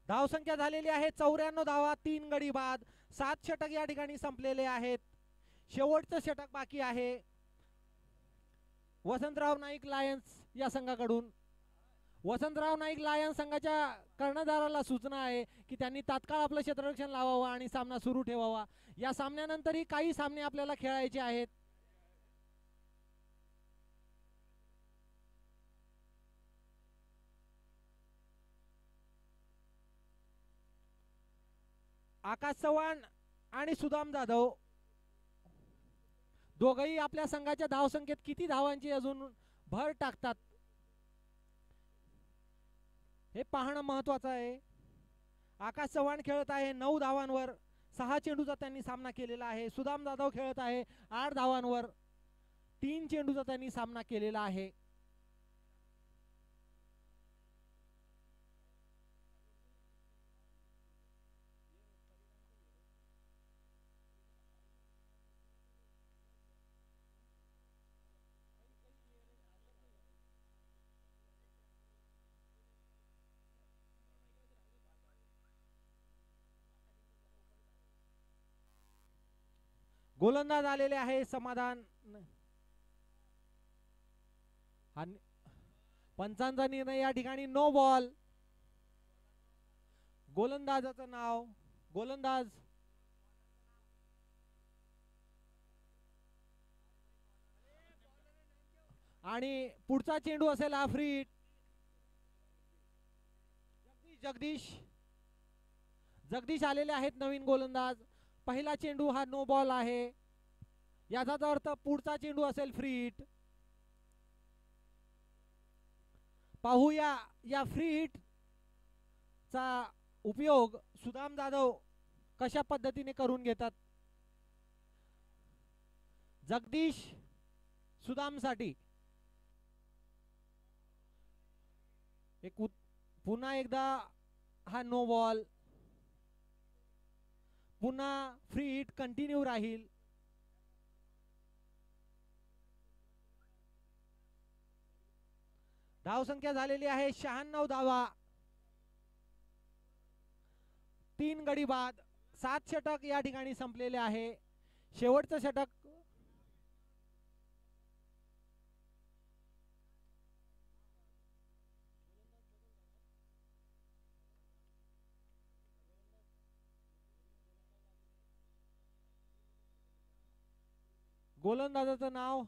धावसंख्या झालेली आहे 94 धावा, 3 गडी बाद. 7 षटक या ठिकाणी संपलेले आहेत. शेवटचं षटक बाकी आहे वसंतराव नाईक लायन्स या संघाकडून. वसंतराव नाईक लायन्स संघाच्या कर्णधाराला सूचना आहे की त्यांनी तात्काळ आपलं क्षेत्ररक्षण लावावं आणि सामना सुरू ठेवावा. या सामन्यानंतरही काही सामने आपल्याला खेळायचे आहेत. आकाश चव्हाण आणि सुदाम जाधव दोघंही आपल्या संघाच्या धावसंख्येत किती धावांची अजून भर टाकतात हे पाहणं महत्वाचं आहे. आकाश चव्हाण खेळत आहे 9 धावांवर. 6 चेंडूचा त्यांनी सामना केलेला आहे. सुदाम जाधव खेळत आहे 8 धावांवर. 3 चेंडूचा त्यांनी सामना केलेला आहे. गोलंदाज आलेले आहे समाधान. पंचांचा निर्णय या ठिकाणी नो बॉल. गोलंदाजाचं नाव गोलंदाज आणि पुढचा चेंडू असेल हा फ्री हिट. जगदीश आलेले आहेत नवीन गोलंदाज. पहिला चेंडू हा नो बॉल आहे. याचाच अर्थ पुढचा चेंडू असेल फ्री हिट. पाहूया या फ्री हिट चा उपयोग सुदाम जाधव कशा पद्धतीने करून घेतात. जगदीश सुदाम साठी पुन्हा एकदा हा नो बॉल. पुन्हा फ्री हिट कंटिन्यू राहील. धावसंख्या झालेली आहे 96 धावा, 3 गडी बाद. 7 षटक या ठिकाणी संपलेले आहे. शेवटचं षटक गोलंदाजाचं नाव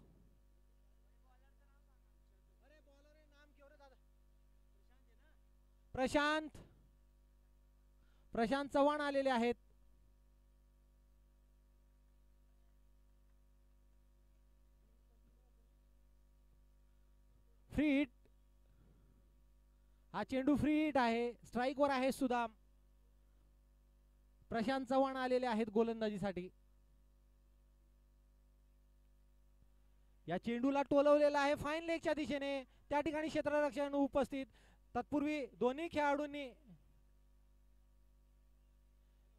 प्रशांत चव्हाण आलेले आहेत. फ्री हिट, हा चेंडू फ्री हिट आहे. स्ट्राइक वर आहे सुदाम. प्रशांत चव्हाण आलेले आहेत गोलंदाजीसाठी. या चेंडूला टोलवलेला आहे फाईन लेगच्या दिशेने. त्या ठिकाणी क्षेत्ररक्षण उपस्थित. तत्पूर्वी दोन्ही खेळाडूंनी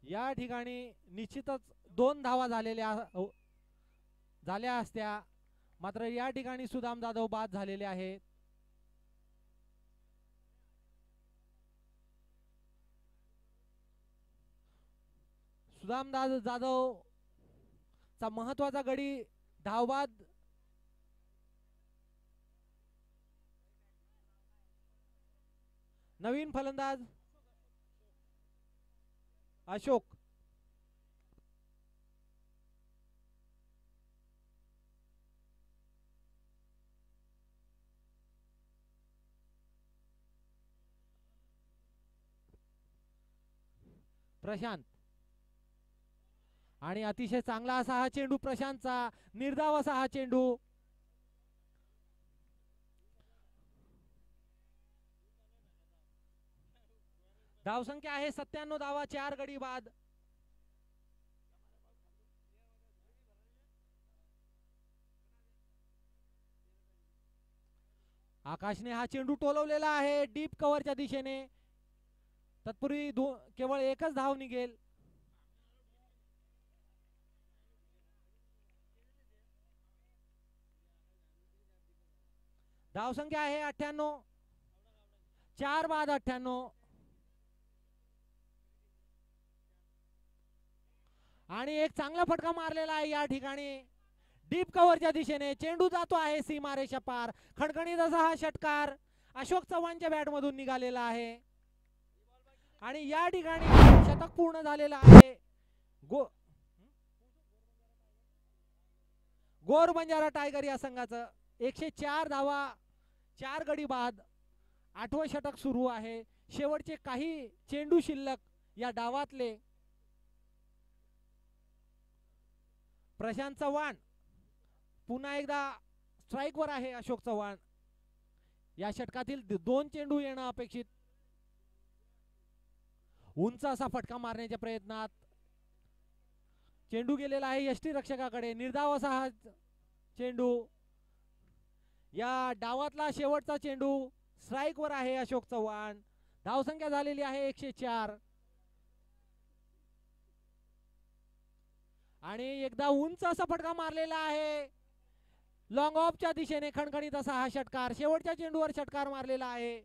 या ठिकाणी निश्चितच 2 धावा झाल्या असत्या, मात्र या ठिकाणी सुदाम जाधव बाद झालेले आहेत. सुदाम जाधव चा महत्वाचा गडी धावबाद. नवीन फलंदाज अशोक. प्रशांत आणि अतिशय चांगला असा हा चेंडू प्रशांतचा. निर्धाव असा हा चेंडू. धावसंख्या आहे 97 धावा, 4 गडी बाद. आकाशने हा चेंडू टोलवलेला आहे डीप कव्हरच्या दिशेने. तत्पूर्वी केवळ एकच धाव निघेल. धावसंख्या आहे 98, 4 बाद 98. आणि एक चांगला फटका मारलेला आहे या ठिकाणी डीप कव्हरच्या दिशेने. चेंडू जातो आहे सीमारेषा पार. खणखणीत असा हा षटकार अशोक चव्हाणच्या बॅट मधून निघालेला आहे आणि या ठिकाणी शतक पूर्ण झालेला आहे. गोर बंजारा टायगर या संघाचं 104 धावा, 4 गडी बाद. 8वं षटक सुरू आहे. शेवटचे काही चेंडू शिल्लक या डावातले. प्रशांत चव्हाण पुन्हा एकदा स्ट्राइक वर आहे. अशोक चव्हाण या षटकातील 2 चेंडू येणं अपेक्षित. उंच असा फटका मारण्याच्या प्रयत्नात चेंडू गेलेला आहे यष्टीरक्षकाकडे. निर्धाव असा हा चेंडू. या डावातला शेवटचा चेंडू. स्ट्राइक वर आहे अशोक चव्हाण. धावसंख्या झालेली आहे 104. आणि एकदा उंच असा फटका मारलेला आहे लॉंग ऑफच्या दिशेने. खणखणीत असा हा षटकार. शेवटच्या चेंडूवर षटकार मारलेला आहे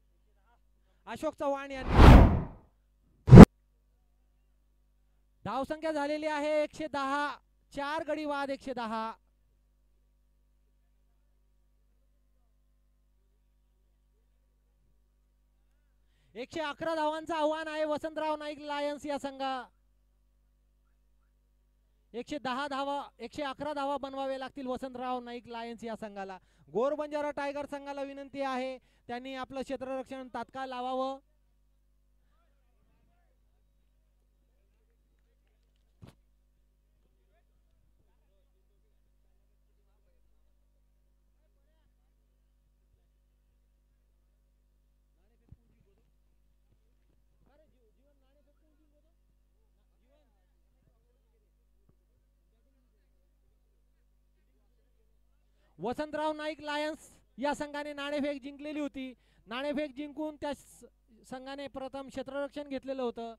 अशोक चव्हाण यांनी. धावसंख्या झालेली आहे 110, 4 गडी बाद 110. एकशे 11 धावांचं आव्हान आहे वसंतराव नाईक लायन्स या संघा. 111 धावा बनवावे लागतील वसंतराव नाईक लायन्स या संघाला. गोर बंजारा टायगर संघाला विनंती आहे त्यांनी आपलं क्षेत्ररक्षण तात्काळ लावावं. वसंतराव नाईक लायन्स या संघाने नाणेफेक जिंकलेली होती. नाणेफेक जिंकून त्या संघाने प्रथम क्षेत्ररक्षण घेतलेलं होतं.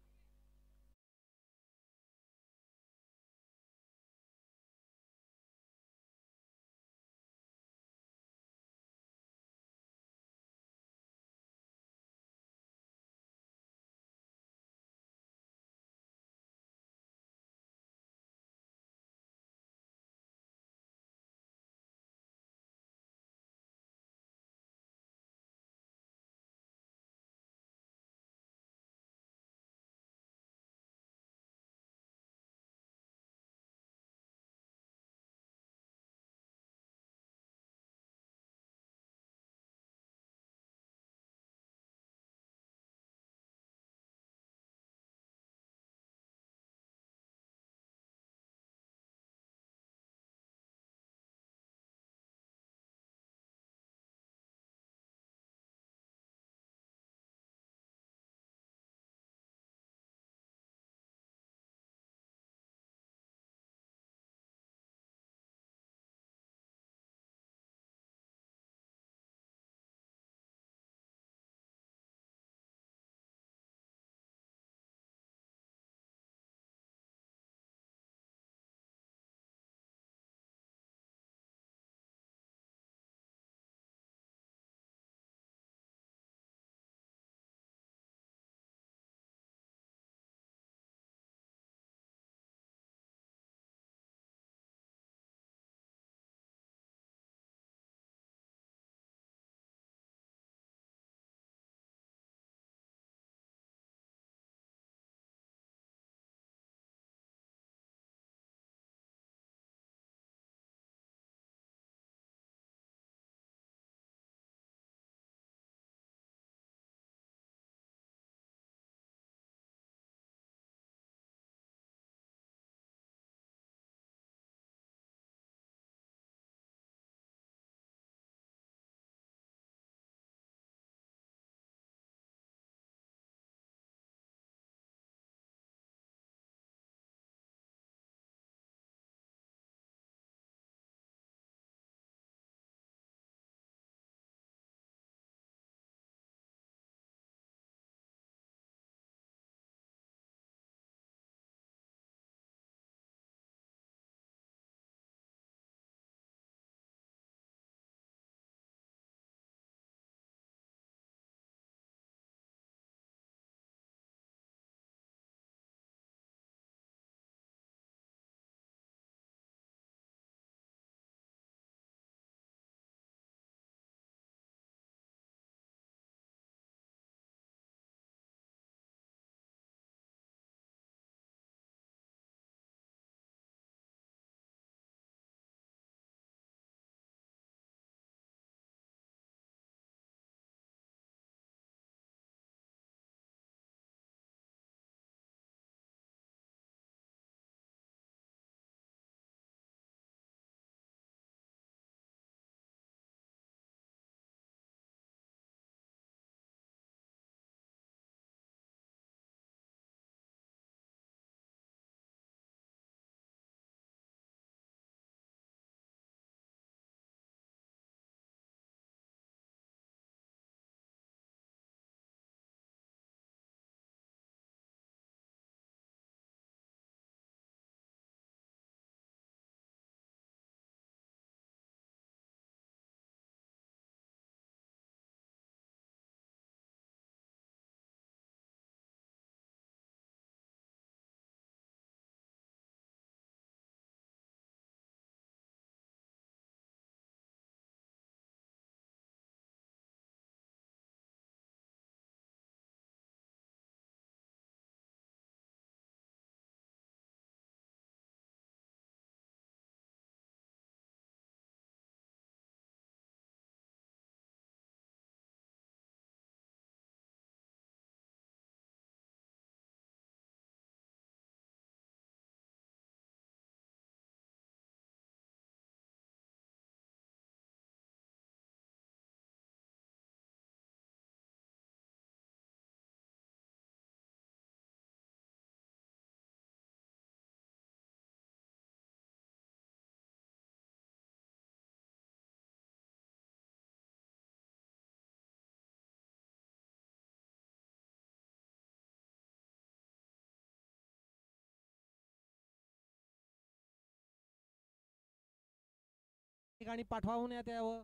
ठिकाणी पाठवण्यात यावं.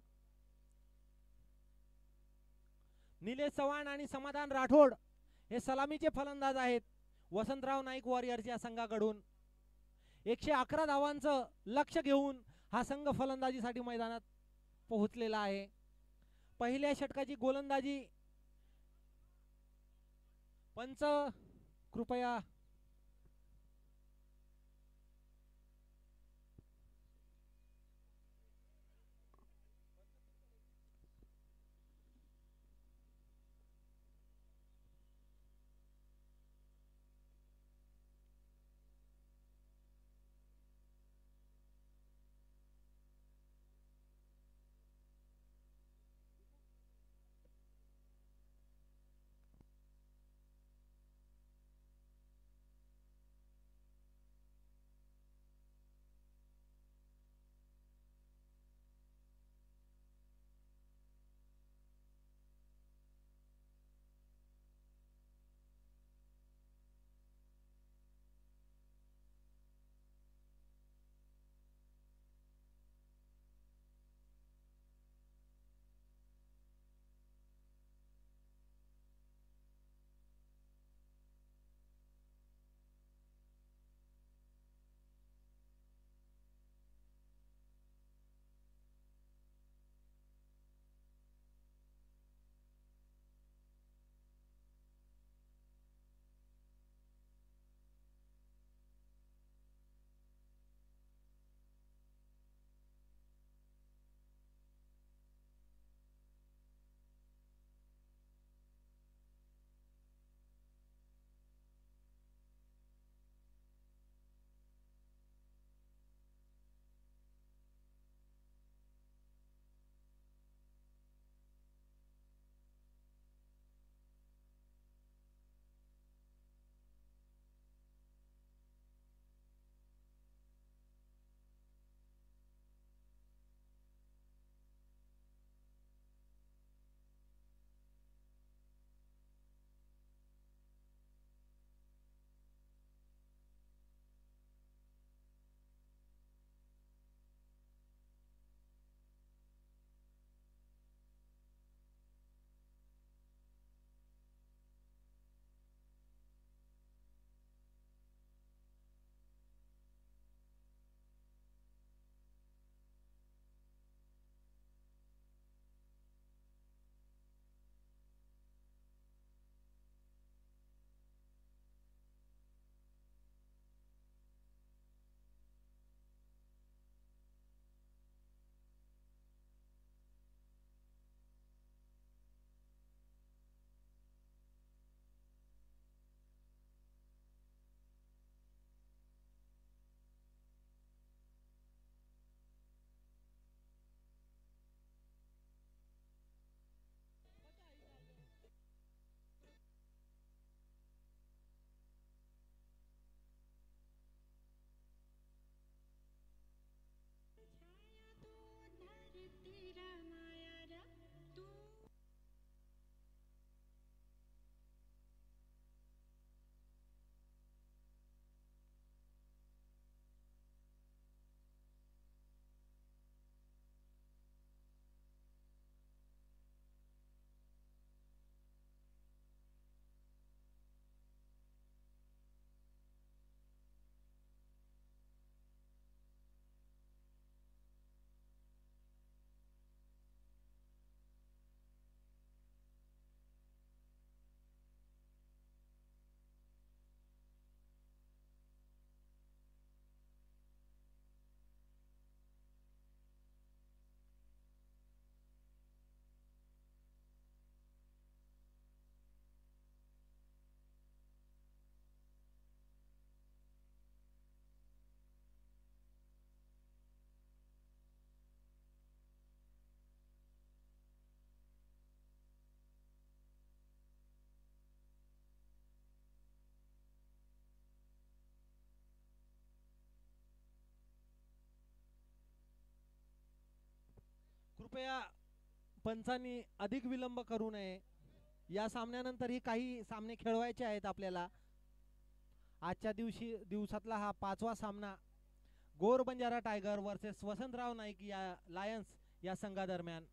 निलेश चव्हाण आणि समाधान राठोड हे सलामीचे फलंदाज आहेत वसंतराव नाईक वॉरियर्स या संघाकडून. 111 धावांचं लक्ष घेऊन हा संघ फलंदाजीसाठी मैदानात पोहोचलेला आहे. पहिल्या षटकाची गोलंदाजी पंच कृपया कृपया पंचांनी अधिक विलंब करू नये. या सामन्यानंतरही काही सामने खेळवायचे आहेत आपल्याला. आजच्या दिवसातला हा 5वा सामना गोर बंजारा टायगर वर्सेस वसंतराव नाईक या लायन्स या संघादरम्यान.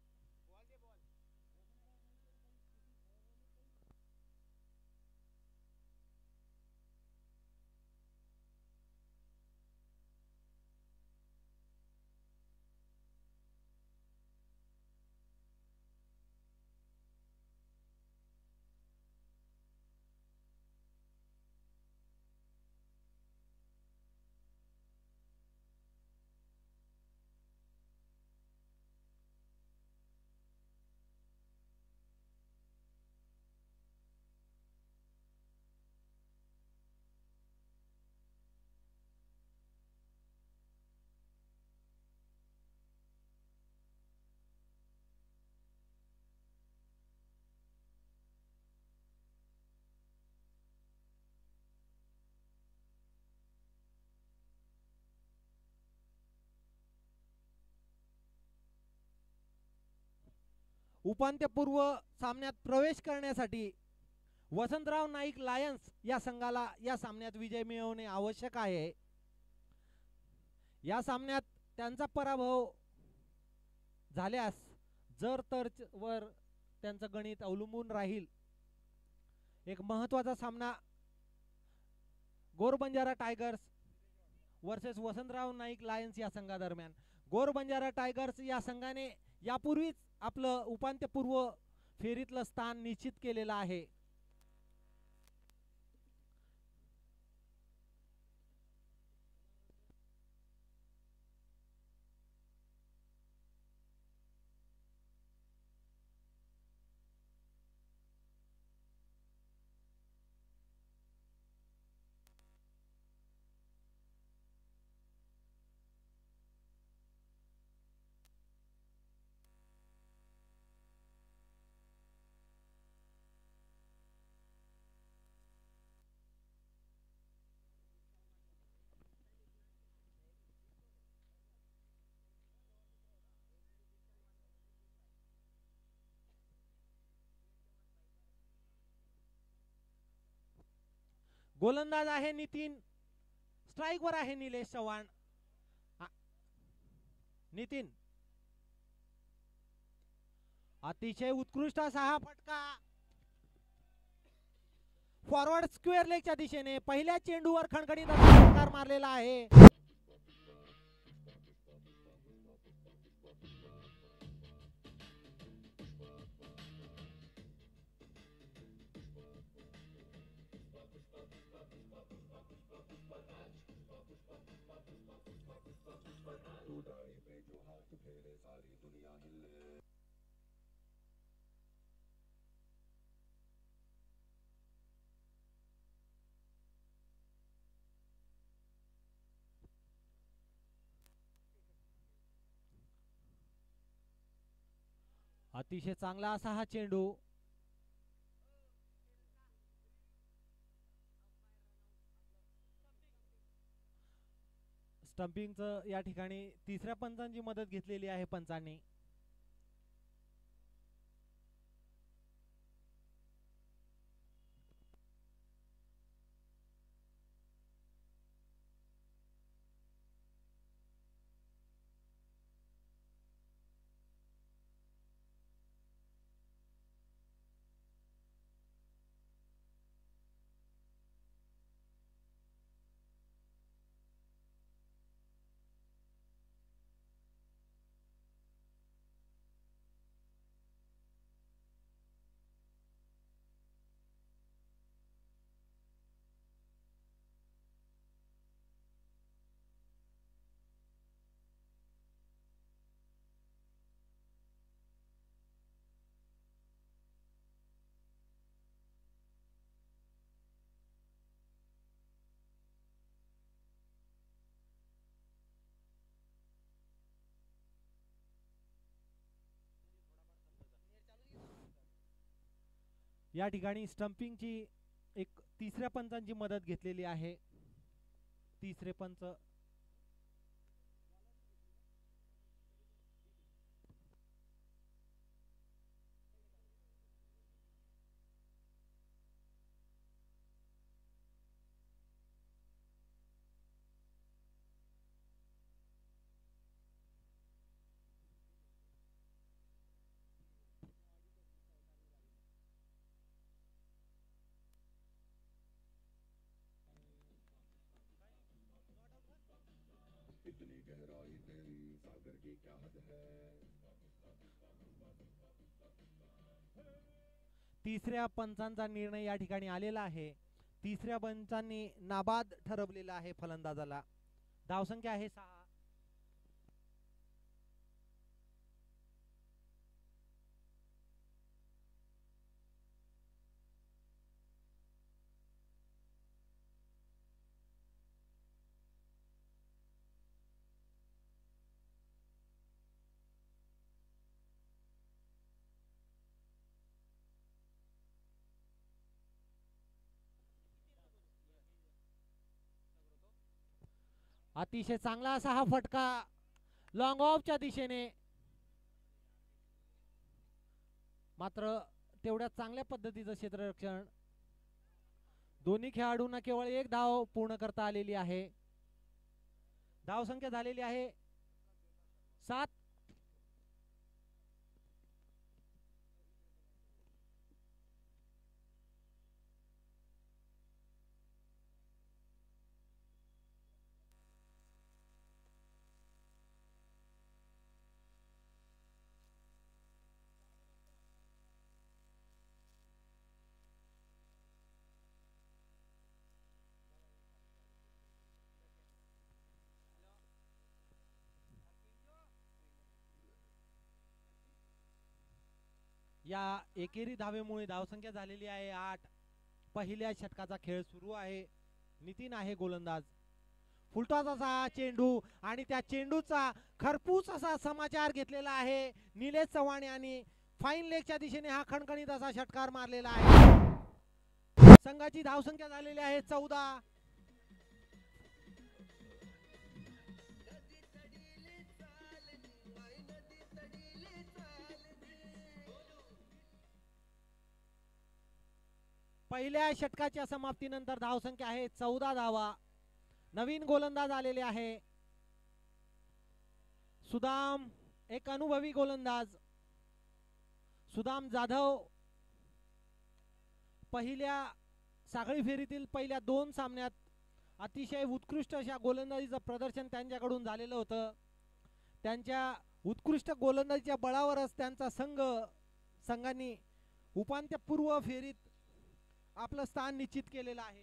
उपांत्यपूर्व सामन्यात प्रवेश करण्यासाठी वसंतराव नाईक लायन्स या संघाला या सामन्यात विजय मिळवणे आवश्यक आहे. या सामन्यात त्यांचा पराभव झाल्यास जर तर वर त्यांचं गणित अवलंबून राहील. एक महत्त्वाचा सामना Gor Banjara tigers versus Vasantrao Naik lions या संघादरम्यान. गोर बंजारा टायगर्स या संघाने यापूर्वीच आपलं उपांत्यपूर्व फेरीतलं स्थान निश्चित केलेलं आहे. गोलंदाज आहे नितीन, स्ट्राइक वर आहे निलेश चव्हाण. नितीन अतिशय उत्कृष्ट असा हा फटका फॉरवर्ड स्क्वेअर लेगच्या दिशेने पहिल्या चेंडूवर खणखणीत असा फटकार मारलेला आहे. अतिशय चांगला असा हा चेंडू स्टंपिंगचं या ठिकाणी तिसऱ्या पंचांची मदत घेतलेली आहे पंचांनी. या ठिकाणी स्टंपिंगची एक तिसऱ्या पंचांची मदत घेतलेली आहे. तिसरे पंच तिसऱ्या पंचांचा निर्णय या ठिकाणी आलेला आहे. तिसऱ्या पंचांनी नाबाद ठरवलेला आहे फलंदाजाला. धावसंख्या आहे 6. अतिशय चांगला असा हा फटका लॉंग ऑफच्या दिशेने, मात्र तेवढ्या चांगल्या पद्धतीचं क्षेत्ररक्षण. दोन्ही खेळाडूंना केवळ 1 धाव पूर्ण करता आलेली आहे. धावसंख्या झालेली आहे 7. या एकेरी धावेमुळे धावसंख्या झालेली आहे 8. पहिल्या षटकाचा खेळ सुरू आहे. नितीन आहे गोलंदाज. फुलटॉस असा चेंडू आणि त्या चेंडूचा खरपूस असा समाचार घेतलेला आहे निलेश चव्हाण यांनी. फाईन लेगच्या दिशेने हा खणखणीत असा षटकार मारलेला आहे. संघाची धावसंख्या झालेली आहे 14. पहिल्या षटकाच्या समाप्तीनंतर धावसंख्या आहे 14 धावा. नवीन गोलंदाज आलेले आहे सुदाम, एक अनुभवी गोलंदाज सुदाम जाधव. पहिल्या साखळी फेरीतील पहिल्या 2 सामन्यात अतिशय उत्कृष्ट अशा गोलंदाजीचं प्रदर्शन त्यांच्याकडून झालेलं होतं. त्यांच्या उत्कृष्ट गोलंदाजीच्या बळावरच त्यांचा संघांनी उपांत्यपूर्व फेरीत आपलं स्थान निश्चित केलेलं आहे.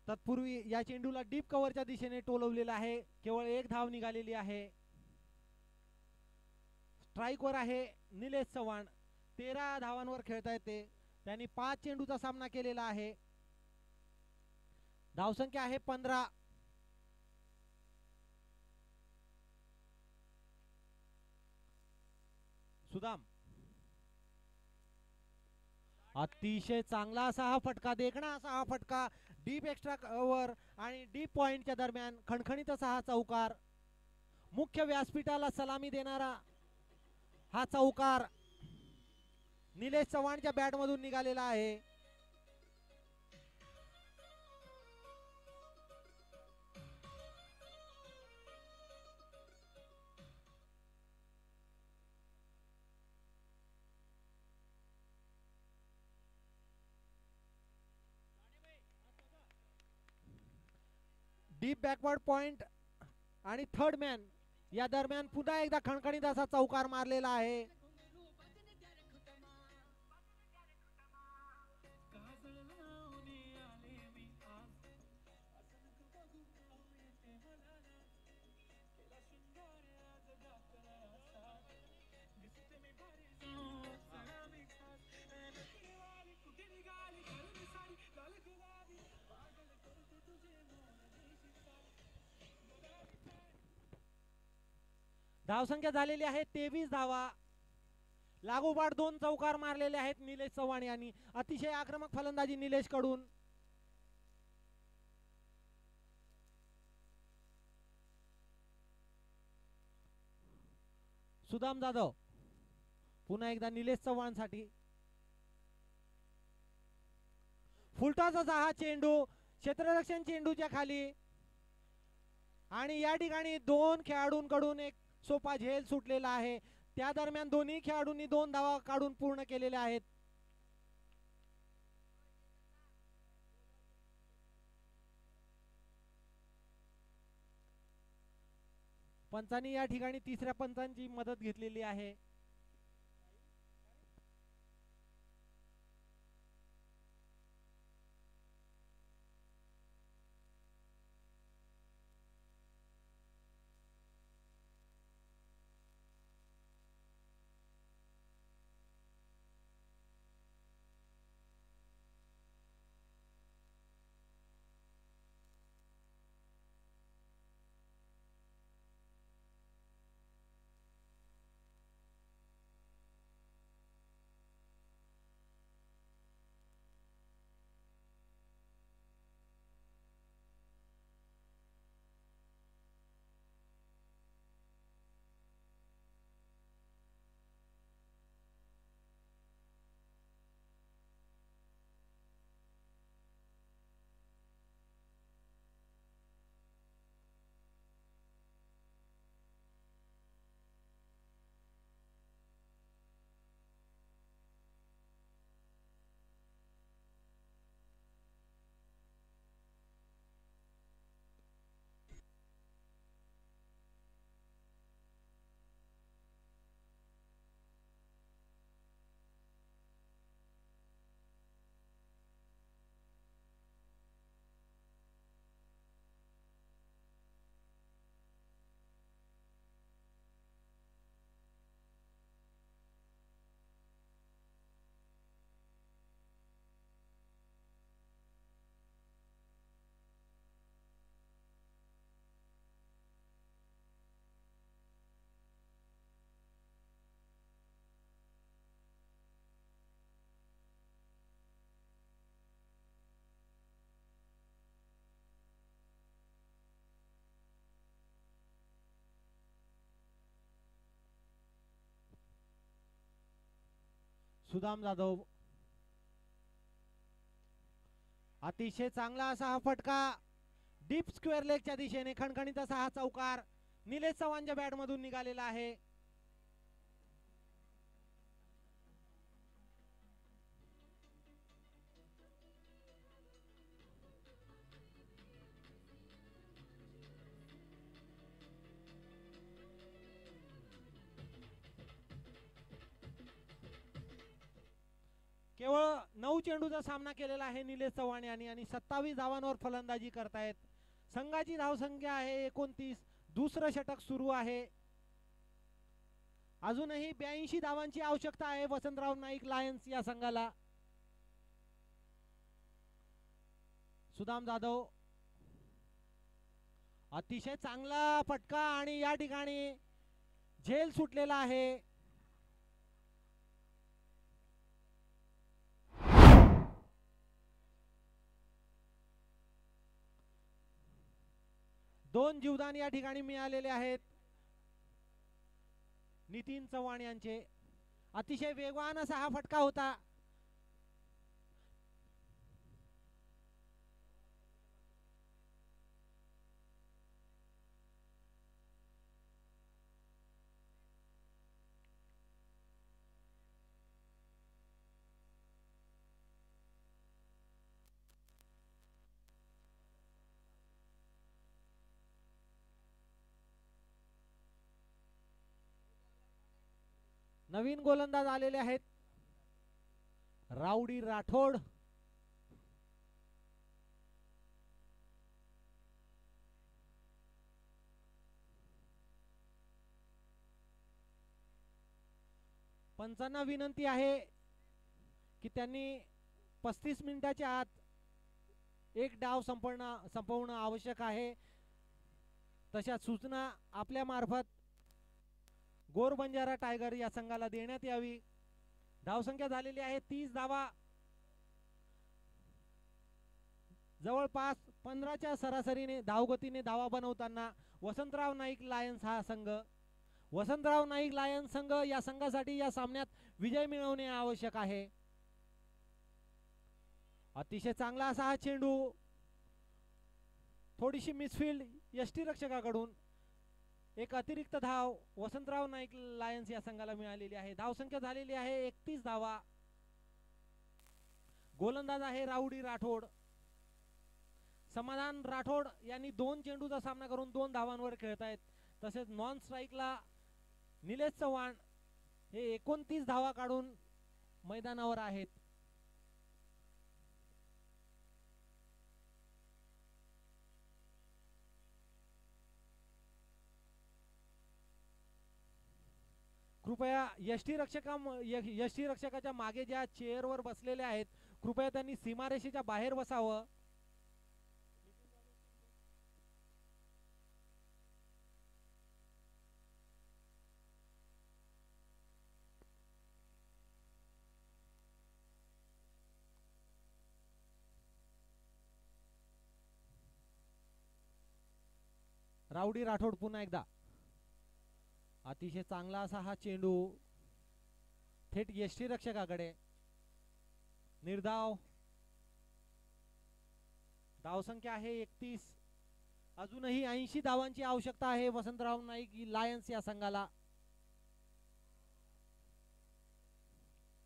तत्पूर्वी या चेंडूला डीप कव्हरच्या दिशेने टोलवलेलं आहे. केवळ 1 धाव निघालेली आहे. स्ट्राइक वर आहे निलेश चव्हाण. 13 धावांवर खेळता येते. त्यांनी 5 चेंडूचा सामना केलेला आहे. धावसंख्या आहे 15. सुदाम, अतिशय चांगला असा हा फटका, देखणा असा हा फटका डीप एक्स्ट्रा कव्हर आणि डीप पॉइंटच्या दरम्यान खणखणीत असा हा चौकार. मुख्य व्यासपीठाला सलामी देणारा हा चौकार निलेश चव्हाणच्या बॅट मधून निघालेला आहे. डीप बॅकवर्ड पॉइंट आणि थर्ड मॅन या दरम्यान पुन्हा एकदा खणखणीत असा चौकार मारलेला आहे. धावसंख्या झालेली आहे 23 धावा. लागोपाठ 2 चौकार मारलेले आहेत निलेश चव्हाण यांनी. अतिशय आक्रमक फलंदाजी निलेश कडून. सुदाम जाधव पुन्हा एकदा निलेश चव्हाण साठी. फुलटॉसचा हा चेंडू क्षेत्ररक्षण चेंडूच्या खाली आणि या ठिकाणी दोन खेळाडूंकडून एक सोपा झेल सुटलेला आहे. त्या दरम्यान दोन्ही खेळाडूंनी 2 धावा काढून पूर्ण केलेल्या आहेत. पंचांनी या ठिकाणी तिसऱ्या पंचांची मदत घेतलेली आहे. सुदाम जाधव अतिशय चांगला असा हा फटका डीप स्क्वेअर लेगच्या दिशेने खणखणीत असा हा चौकार निलेश चव्हाणच्या बॅट मधून निघालेला आहे. केवळ 9 चेंडूचा सामना केलेला आहे निलेश चव्हाण यांनी आणि 27 धावांवर फलंदाजी करतायत. संघाची धावसंख्या आहे 29. दुसरं षटक सुरू आहे. अजूनही 82 धावांची आवश्यकता आहे वसंतराव नाईक लायन्स या संघाला. सुदाम जाधव अतिशय चांगला फटका आणि या ठिकाणी झेल सुटलेला आहे. दोन जीवदान या ठिकाणी मिळालेले आहेत नितीन चव्हाण यांचे. अतिशय वेगवान असा हा फटका होता. नवीन गोलंदाज आलेले आहेत राऊडी राठोड. पंचांना विनंती आहे की त्यांनी 35 मिनिटाच्या आत एक डाव संपवणं आवश्यक आहे. तशा सूचना आपल्या मार्फत गोर बंजारा टायगर या संघाला देण्यात यावी. धावसंख्या झालेली आहे 30 धावा. जवळपास 15च्या सरासरीने धावगतीने धावा बनवताना वसंतराव नाईक लायन्स हा संघ. वसंतराव नाईक लायन्स संघ या संघासाठी या सामन्यात विजय मिळवणे आवश्यक आहे. अतिशय चांगला असा हा चेंडू, थोडीशी मिसफिल्ड यष्टी रक्षकाकडून. एक अतिरिक्त धाव वसंतराव नाईक लायन्स या संघाला मिळालेली आहे. धावसंख्या झालेली आहे 31 धावा. गोलंदाज आहे राऊडी राठोड. समाधान राठोड यांनी 2 चेंडूचा सामना करून 2 धावांवर खेळतायत. तसेच नॉन स्ट्राईकला निलेश चव्हाण हे 29 धावा काढून मैदानावर आहेत. कृपया यष्टी रक्षकाच्या मागे ज्या चेअरवर बसलेले आहेत, कृपया त्यांनी सीमारेषेच्या बाहेर बसावं. राऊडी राठोड पुन्हा एकदा. अतिशय चांगला असा हा चेंडू थेट यष्टी रक्षकाकडे. निर्धाव. धावसंख्या आहे 31. अजूनही 80 धावांची आवश्यकता आहे वसंतराव नाईक लायन्स या संघाला.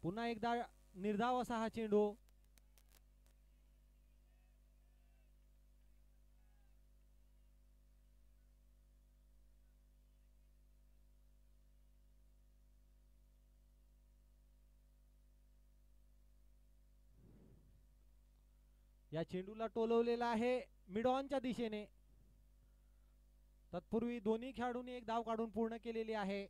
पुन्हा एकदा निर्धाव असा हा चेंडू. या चेंडूला टोलवलेला आहे मिडॉनच्या दिशेने. तत्पूर्वी दोन्ही खेळाडूंनी एक धाव काढून पूर्ण केलेली आहे.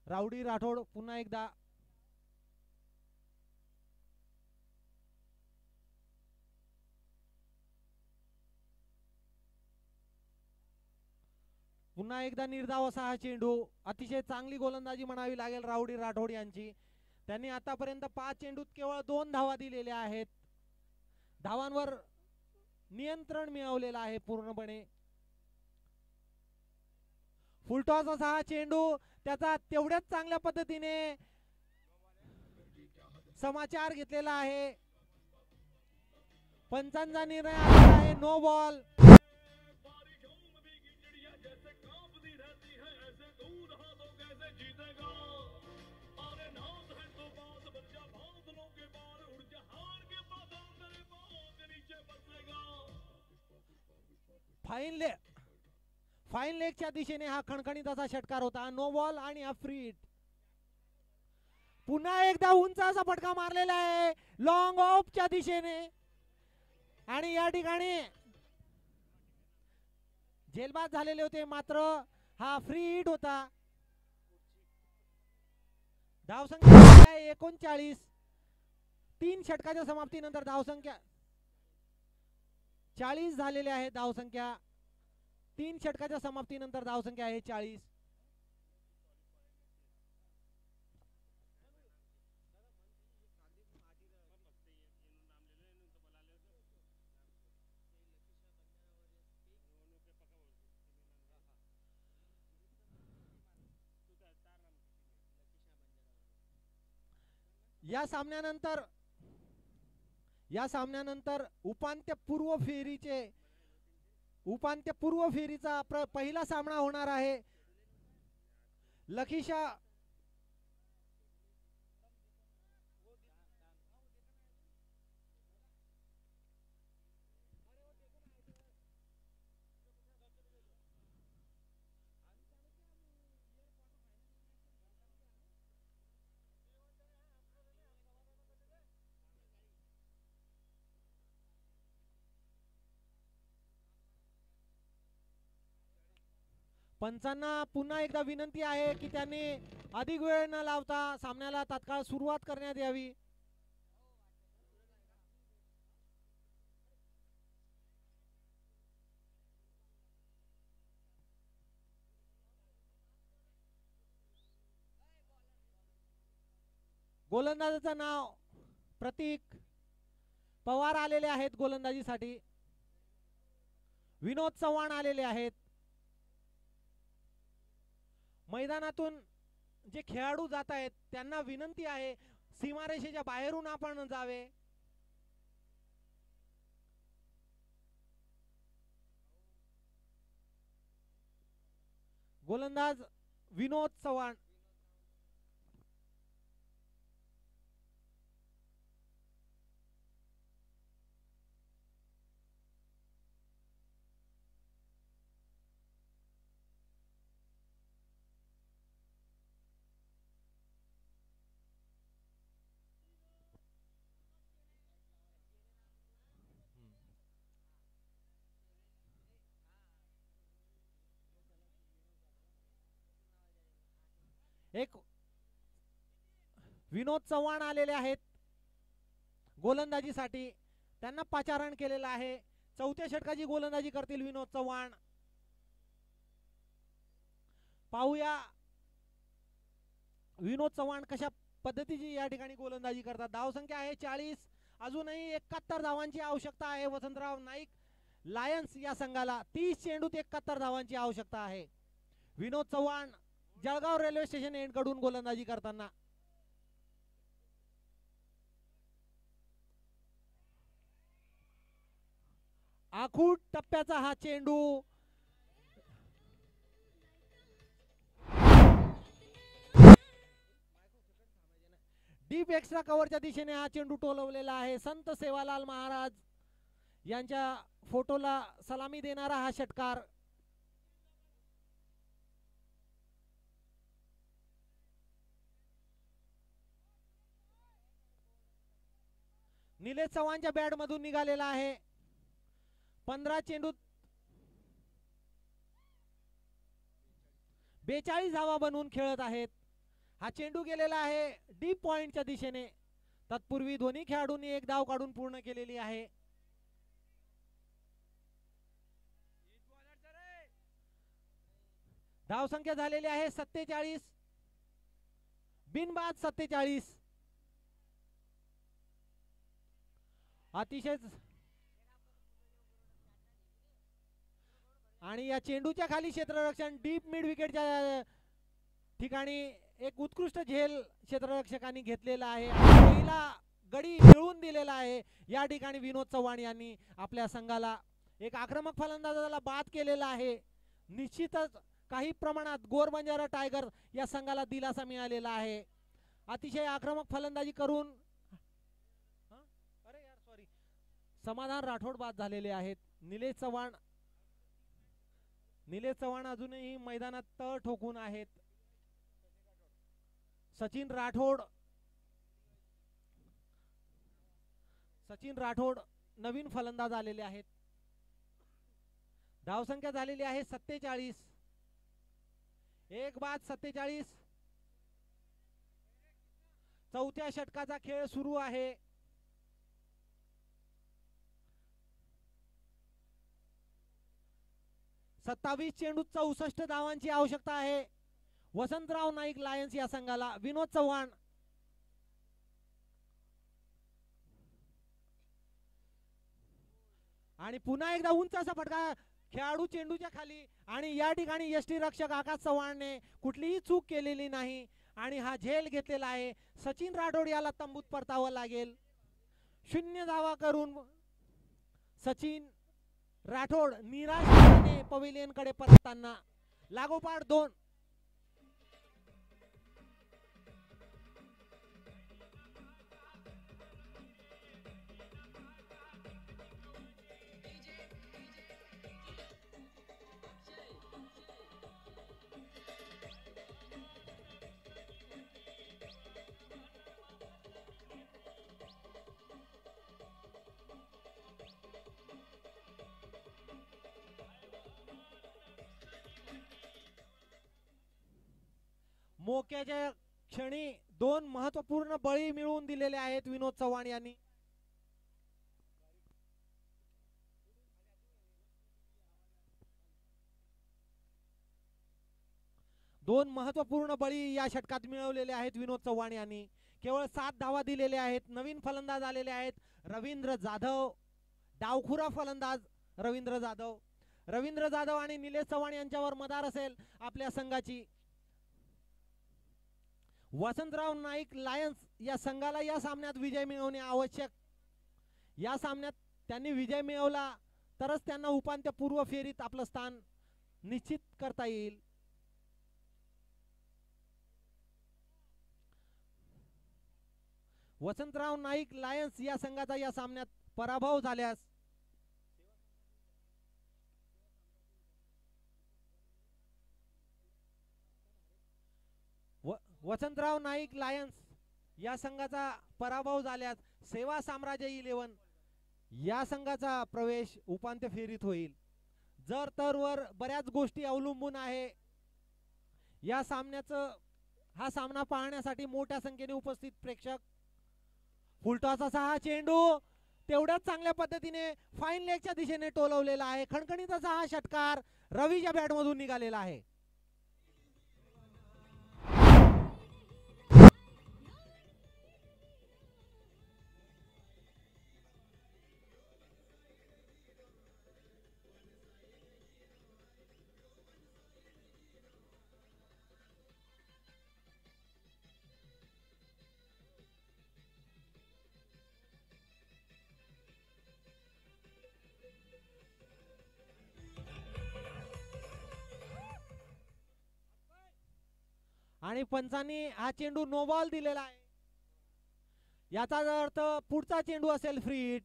राऊडी राठोड पुन्हा एकदा. पुन्हा एकदा निर्धाव असा हा चेंडू. अतिशय चांगली गोलंदाजी म्हणावी लागेल राऊडी राठोड यांची. त्यांनी आतापर्यंत 5 चेंडूत केवळ 2 धावा दिलेल्या आहेत. धावांवर नियंत्रण मिळवलेलं आहे पूर्णपणे. फुलटॉस असा हा चेंडू, त्याचा तेवढ्याच चांगल्या पद्धतीने समाचार घेतलेला आहे. पंचांचा निर्णय आलेला आहे नो बॉल. फाईन लेगच्या दिशेने हा खणखणीत असा षटकार होता. नो बॉल आणि हा फ्री हिट. पुन्हा एकदा उंच असा फटका मारलेला आहे लॉंग ऑफच्या दिशेने. आणि या ठिकाणी झेलबाद झालेले होते, मात्र हा फ्री हिट होता. धावसंख्या 39. 3 षटकाच्या समाप्तीनंतर धावसंख्या 40 झालेले आहे. धावसंख्या 3 षटकाच्या समाप्तीनंतर धावसंख्या आहे 40. या सामन्यानंतर उपांत्यपूर्व फेरीचा पहिला सामना होणार आहे. लखीशा पंचांना पुन्हा एकदा विनंती आहे की त्यांनी अधिक वेळ न लावता सामन्याला तात्काळ सुरुवात करण्यात यावी. गोलंदाजाचं नाव प्रतीक पवार आलेले आहेत गोलंदाजीसाठी. विनोद चव्हाण आलेले आहेत. मैदानातून जे खेळाडू जात आहेत त्यांना विनंती आहे सीमारेषेच्या बाहेरून आपण जावे. गोलंदाज विनोद चव्हाण. एक विनोद चव्हाण आलेले आहेत गोलंदाजीसाठी. त्यांना पाचारण केलेलं आहे. चौथ्या षटकाची गोलंदाजी करतील विनोद चव्हाण. पाहूया विनोद चव्हाण कशा पद्धतीची या ठिकाणी गोलंदाजी करतात. धावसंख्या आहे 40. अजूनही 71 धावांची आवश्यकता आहे वसंतराव नाईक लायन्स या संघाला. 30 चेंडूत 71 धावांची आवश्यकता आहे. Vinod Chavan Jalgaon railway station end कडून गोलंदाजी करताना. आखूड टप्प्याचा हा चेंडू डीप एक्स्ट्रा कव्हरच्या दिशेने हा चेंडू टोलवलेला आहे. संत सेवालाल महाराज यांच्या फोटोला सलामी देणारा हा षटकार. निलेश चव्हाणच्या बॅट मधून निघालेला आहे. 15 चेंडूत 42 धावा बनवून खेळत आहेत. हा चेंडू गेलेला आहे डीप पॉइंटच्या दिशेने. तत्पूर्वी दोन्ही खेळाडूंनी एक धाव काढून पूर्ण केलेली आहे. धाव संख्या झालेली आहे 47. बिनबाद 47. अतिशय आणि या चेंडूच्या खाली क्षेत्ररक्षण डीप मिड विकेटच्या ठिकाणी एक उत्कृष्ट झेल क्षेत्ररक्षकांनी घेतलेला आहे. पहिला गडी मिळवून दिलेला आहे या ठिकाणी विनोद चव्हाण यांनी आपल्या संघाला. एक आक्रमक फलंदाजाला बाद केलेला आहे. निश्चितच काही प्रमाणात गोरबंजारा टायगर या संघाला दिलासा मिळालेला आहे. अतिशय आक्रमक फलंदाजी करून समाधान राठोड बाद झालेले आहेत. निलेश चव्हाण अजूनही मैदानात तळ ठोकून आहेत. सचिन राठोड नवीन फलंदाज आलेले आहेत. धावसंख्या झालेली आहे 47. एक बाद 47. चौथ्या षटकाचा खेळ सुरू आहे. सत्तावीस चेंडूत 64 धावांची आवश्यकता आहे वसंतराव नाईक लायन्स या संघाला. विनोद चव्हाण आणि पुन्हा एकदा उंच असा फटका खेळाडू चेंडूच्या खाली. आणि या ठिकाणी यष्टी रक्षक आकाश चव्हाणने कुठलीही चूक केलेली नाही आणि हा झेल घेतलेला आहे. सचिन राठोड याला तंबूत परतावं लागेल. 0 धावा करून सचिन राठोड निराशेने पवेलियन कडे परतताना. लागोपाठ 2. मोक्याच्या क्षणी 2 महत्वपूर्ण बळी मिळवून दिलेले आहेत विनोद चव्हाण यांनी. दोन महत्वपूर्ण बळी या षटकात मिळवलेले आहेत विनोद चव्हाण यांनी. केवळ 7 धावा दिलेल्या आहेत. नवीन फलंदाज आलेले आहेत रवींद्र जाधव, डावखुरा फलंदाज रवींद्र जाधव आणि निलेश चव्हाण यांच्यावर मदार असेल आपल्या संघाची. वसंतराव नाईक लायन्स या संघाला या सामन्यात विजय मिळवणे आवश्यक. या सामन्यात त्यांनी विजय मिळवला तरच त्यांना उपांत्यपूर्व फेरीत आपलं स्थान निश्चित करता येईल. वसंतराव नाईक लायन्स या संघाचा या सामन्यात पराभव झाल्यास वसंतराव नाईक लायन्स या संघाचा पराभव झाल्यास सेवा साम्राज्य 11 या संघाचा प्रवेश उपांत्य फेरीत होईल. जर तर वर बऱ्याच गोष्टी अवलंबून आहे. या सामन्याचं हा सामना पाहण्यासाठी मोठ्या संख्येने उपस्थित प्रेक्षक. फुलटॉसचा हा चेंडू तेवढ्याच चांगल्या पद्धतीने फाईन लेगच्या दिशेने टोलवलेला आहे. खणखणीत असा हा षटकार रवीच्या बॅटमधून निघालेला आहे. आणि पंचांनी हा चेंडू नो बॉल दिलेला आहे. याचा अर्थ पुढचा चेंडू असेल फ्री हिट.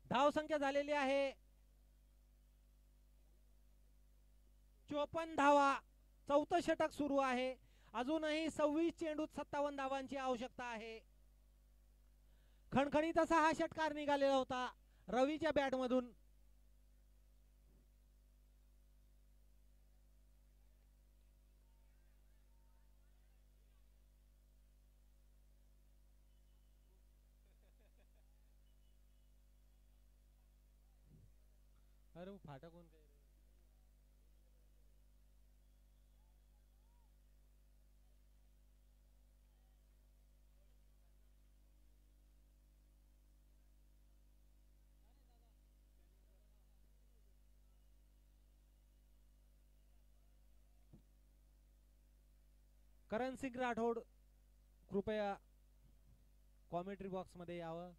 धाव संख्या झालेली आहे 54 धावा. चौथं षटक सुरू आहे. अजूनही 26 चेंडूत 57 धावांची आवश्यकता आहे. खणखणीत असा हा षटकार निघालेला होता रवीच्या बॅटमधून. अरे वो फाटा कोण काय करण सिंग राठोड कृपया कॉमेंट्री बॉक्स मध्ये यावं.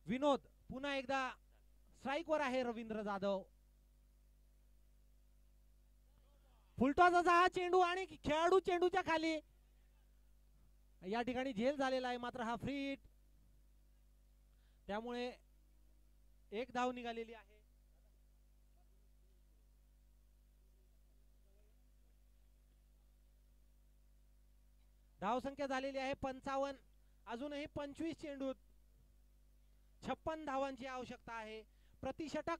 विनोद पुन्हा एकदा स्ट्राइक वर आहे रवींद्र जाधव. फुलटॉसचा हा चेंडू आणि खेळाडू चेंडूच्या खाली या ठिकाणी झेल झालेला आहे. मात्र हा फ्री हिट त्यामुळे एक धाव निघालेली आहे. धाव संख्या झालेली आहे 55. अजूनही 25 चेंडूत 56 धावांची आवश्यकता आहे. प्रति षटक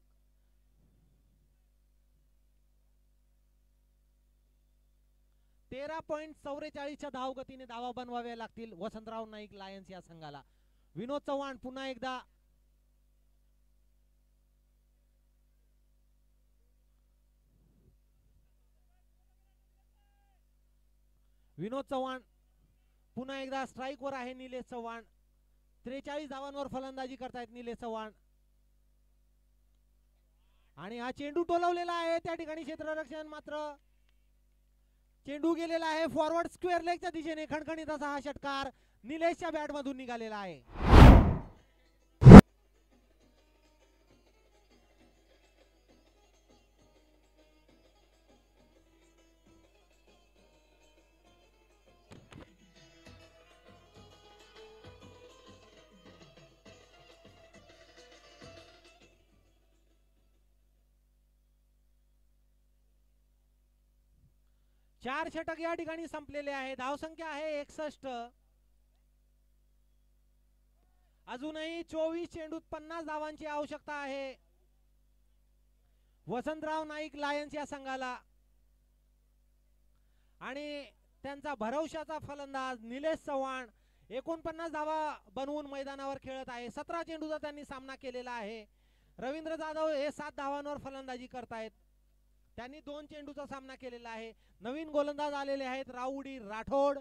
13.44च्या धावगतीने धावा बनवाव्या लागतील वसंतराव नाईक लायन्स या संघाला. विनोद चव्हाण पुन्हा एकदा विनोद चव्हाण पुन्हा एकदा स्ट्राइक वर आहे. निलेश चव्हाण 43 धावांवर फलंदाजी करतायत निलेश चव्हाण. आणि हा चेंडू टोलवलेला आहे त्या ठिकाणी क्षेत्ररक्षण मात्र चेंडू गेलेला आहे फॉरवर्ड स्क्वेअर लेगच्या दिशेने. खणखणीत असा हा षटकार निलेशच्या बॅट मधून निघालेला आहे. चार षटक या ठिकाणी संपलेले आहे. धावसंख्या आहे 61. अजूनही 24 चेंडूत 50 धावांची आवश्यकता आहे वसंतराव नाईक लायन्स या संघाला. आणि त्यांचा भरवशाचा फलंदाज निलेश चव्हाण 49 धावा बनवून मैदानावर खेळत आहे. 17 चेंडूचा त्यांनी सामना केलेला आहे. रवींद्र जाधव हे 7 धावांवर फलंदाजी करतायत. त्यांनी 2 चेंडूचा सामना केलेला आहे. नवीन गोलंदाज आलेले आहेत राऊडी राठोड.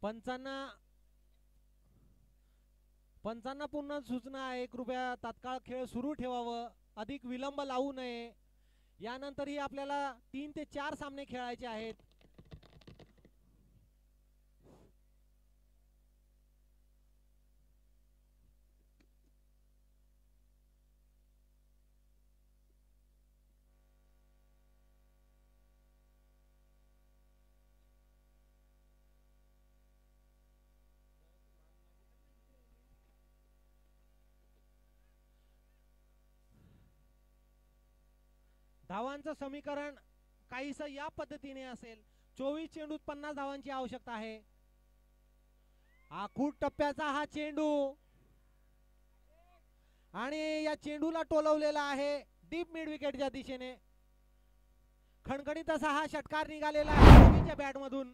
पंचांना पुन्हा सूचना आहे कृपया तात्काळ खेळ सुरू ठेवावं. अधिक विलंब लावू नये. यानंतरही आपल्याला 3 ते 4 सामने खेळायचे आहेत. धावांचं समीकरण काहीसं या पद्धतीने असेल. 24 चेंडूत 50 धावांची आवश्यकता आहे. आखूड टप्प्याचा हा चेंडू आणि या चेंडूला टोलवलेला आहे डीप मिड विकेटच्या दिशेने. खणखणीत असा हा षटकार निघालेला आहे रवीच्या बॅट मधून.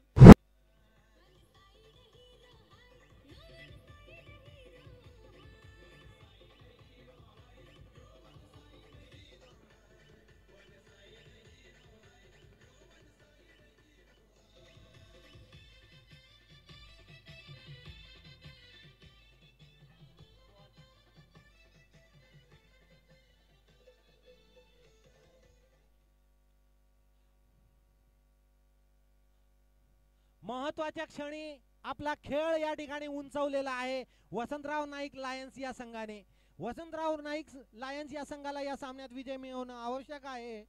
महत्वाच्या क्षणी आपला खेळ या ठिकाणी उंचवलेला आहे वसंतराव नाईक लायन्स या संघाने. वसंतराव नाईक लायन्स या संघाला या सामन्यात विजय मिळवणं आवश्यक आहे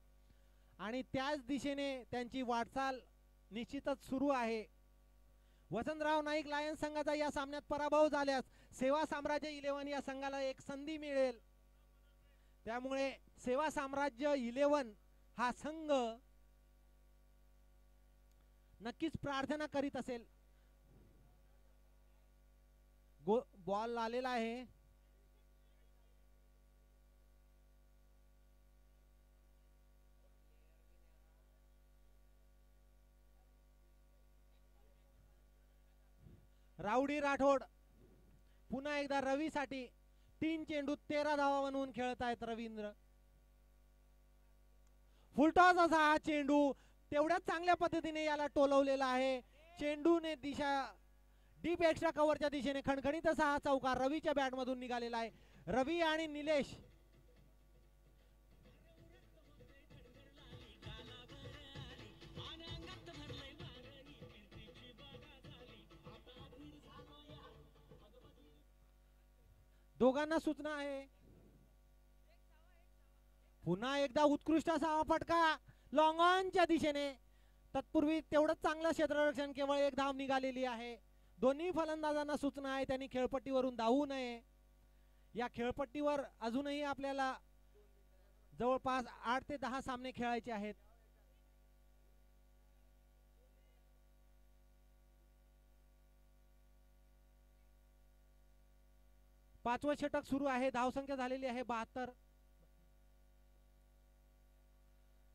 आणि त्याच दिशेने त्यांची वाटचाल निश्चितच सुरू आहे. वसंतराव नाईक लायन्स संघाचा या सामन्यात पराभव झाल्यास सेवा साम्राज्य 11 या संघाला एक संधी मिळेल. त्यामुळे सेवा साम्राज्य 11 हा संघ नक्कीच प्रार्थना करीत असेल. बॉल आलेला आहे. राऊडी राठोड पुन्हा एकदा रवीसाठी 3 चेंडूत 13 धावा बनवून खेळत आहेत रवींद्र. फुलटॉस असा हा चेंडू तेवढ्याच चांगल्या पद्धतीने याला टोलवलेला आहे. चेंडूने दिशा डीप एक्स्ट्रा कव्हरच्या दिशेने खणखणीत असा हा चौकार रवीच्या बॅट मधून निघालेला आहे. रवी आणि निलेश दोघांना सूचना आहे. पुन्हा एकदा उत्कृष्ट असा फटका लॉंग ऑनच्या दिशेने. तत्पूर्वी तेवढंच चांगलं क्षेत्ररक्षण केवळ 1 धाव निघालेली आहे. दोन्ही फलंदाजांना सूचना आहे त्यांनी खेळपट्टीवरून धावू नये. या खेळपट्टीवर अजूनही आपल्याला जवळपास 8 ते 10 सामने खेळायचे आहेत. पाचवं षटक सुरू आहे. धावसंख्या झालेली आहे 72.